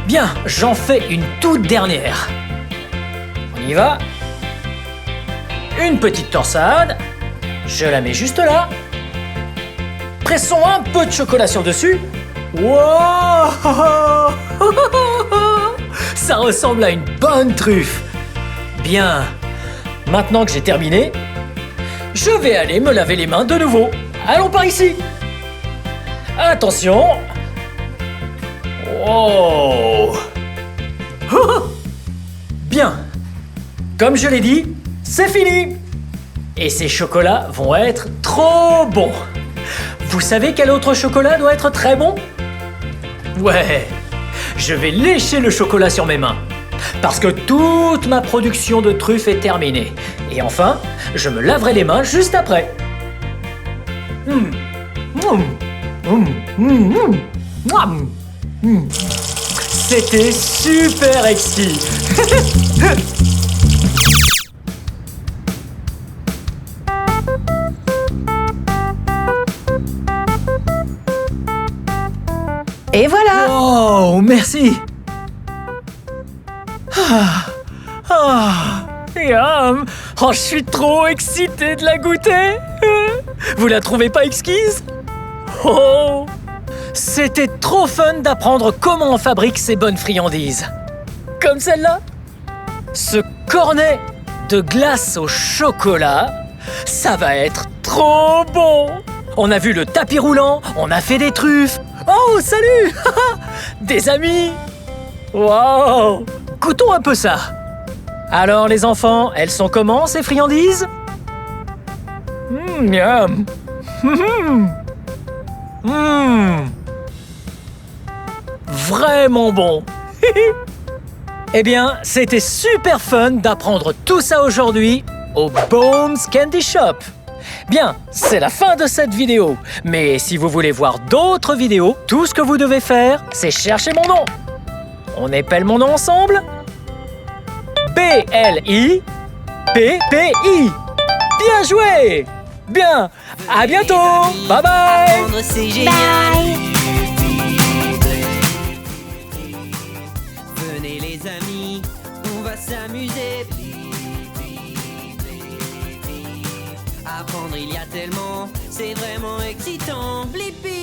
Bien, j'en fais une toute dernière. On y va. Une petite torsade. Je la mets juste là. Pressons un peu de chocolat sur le dessus. Wow! Ça ressemble à une bonne truffe. Bien. Maintenant que j'ai terminé, je vais aller me laver les mains de nouveau. Allons par ici. Attention. Oh! Bien. Comme je l'ai dit, c'est fini. Et ces chocolats vont être trop bons. Vous savez quel autre chocolat doit être très bon? Ouais, je vais lécher le chocolat sur mes mains. Parce que toute ma production de truffes est terminée. Et enfin, je me laverai les mains juste après. C'était super exquis. Et voilà. Oh, merci. Yum. Oh, je suis trop excité de la goûter. Vous la trouvez pas exquise? Oh, c'était trop fun d'apprendre comment on fabrique ces bonnes friandises. Comme celle-là. Ce cornet de glace au chocolat, ça va être trop bon. On a vu le tapis roulant, on a fait des truffes. Oh, salut. Des amis. Wow. Goûtons un peu ça. Alors les enfants, elles sont comment ces friandises? Miam. Vraiment bon. Eh bien, c'était super fun d'apprendre tout ça aujourd'hui au Bones Candy Shop. Bien, c'est la fin de cette vidéo. Mais si vous voulez voir d'autres vidéos, tout ce que vous devez faire, c'est chercher mon nom. On épelle mon nom ensemble? B-L-I-P-P-I. Bien joué! Bien, à bientôt! Bye bye! Apprendre, c'est génial. Venez les amis, on va s'amuser. Apprendre, il y a tellement, c'est vraiment excitant. Blippi.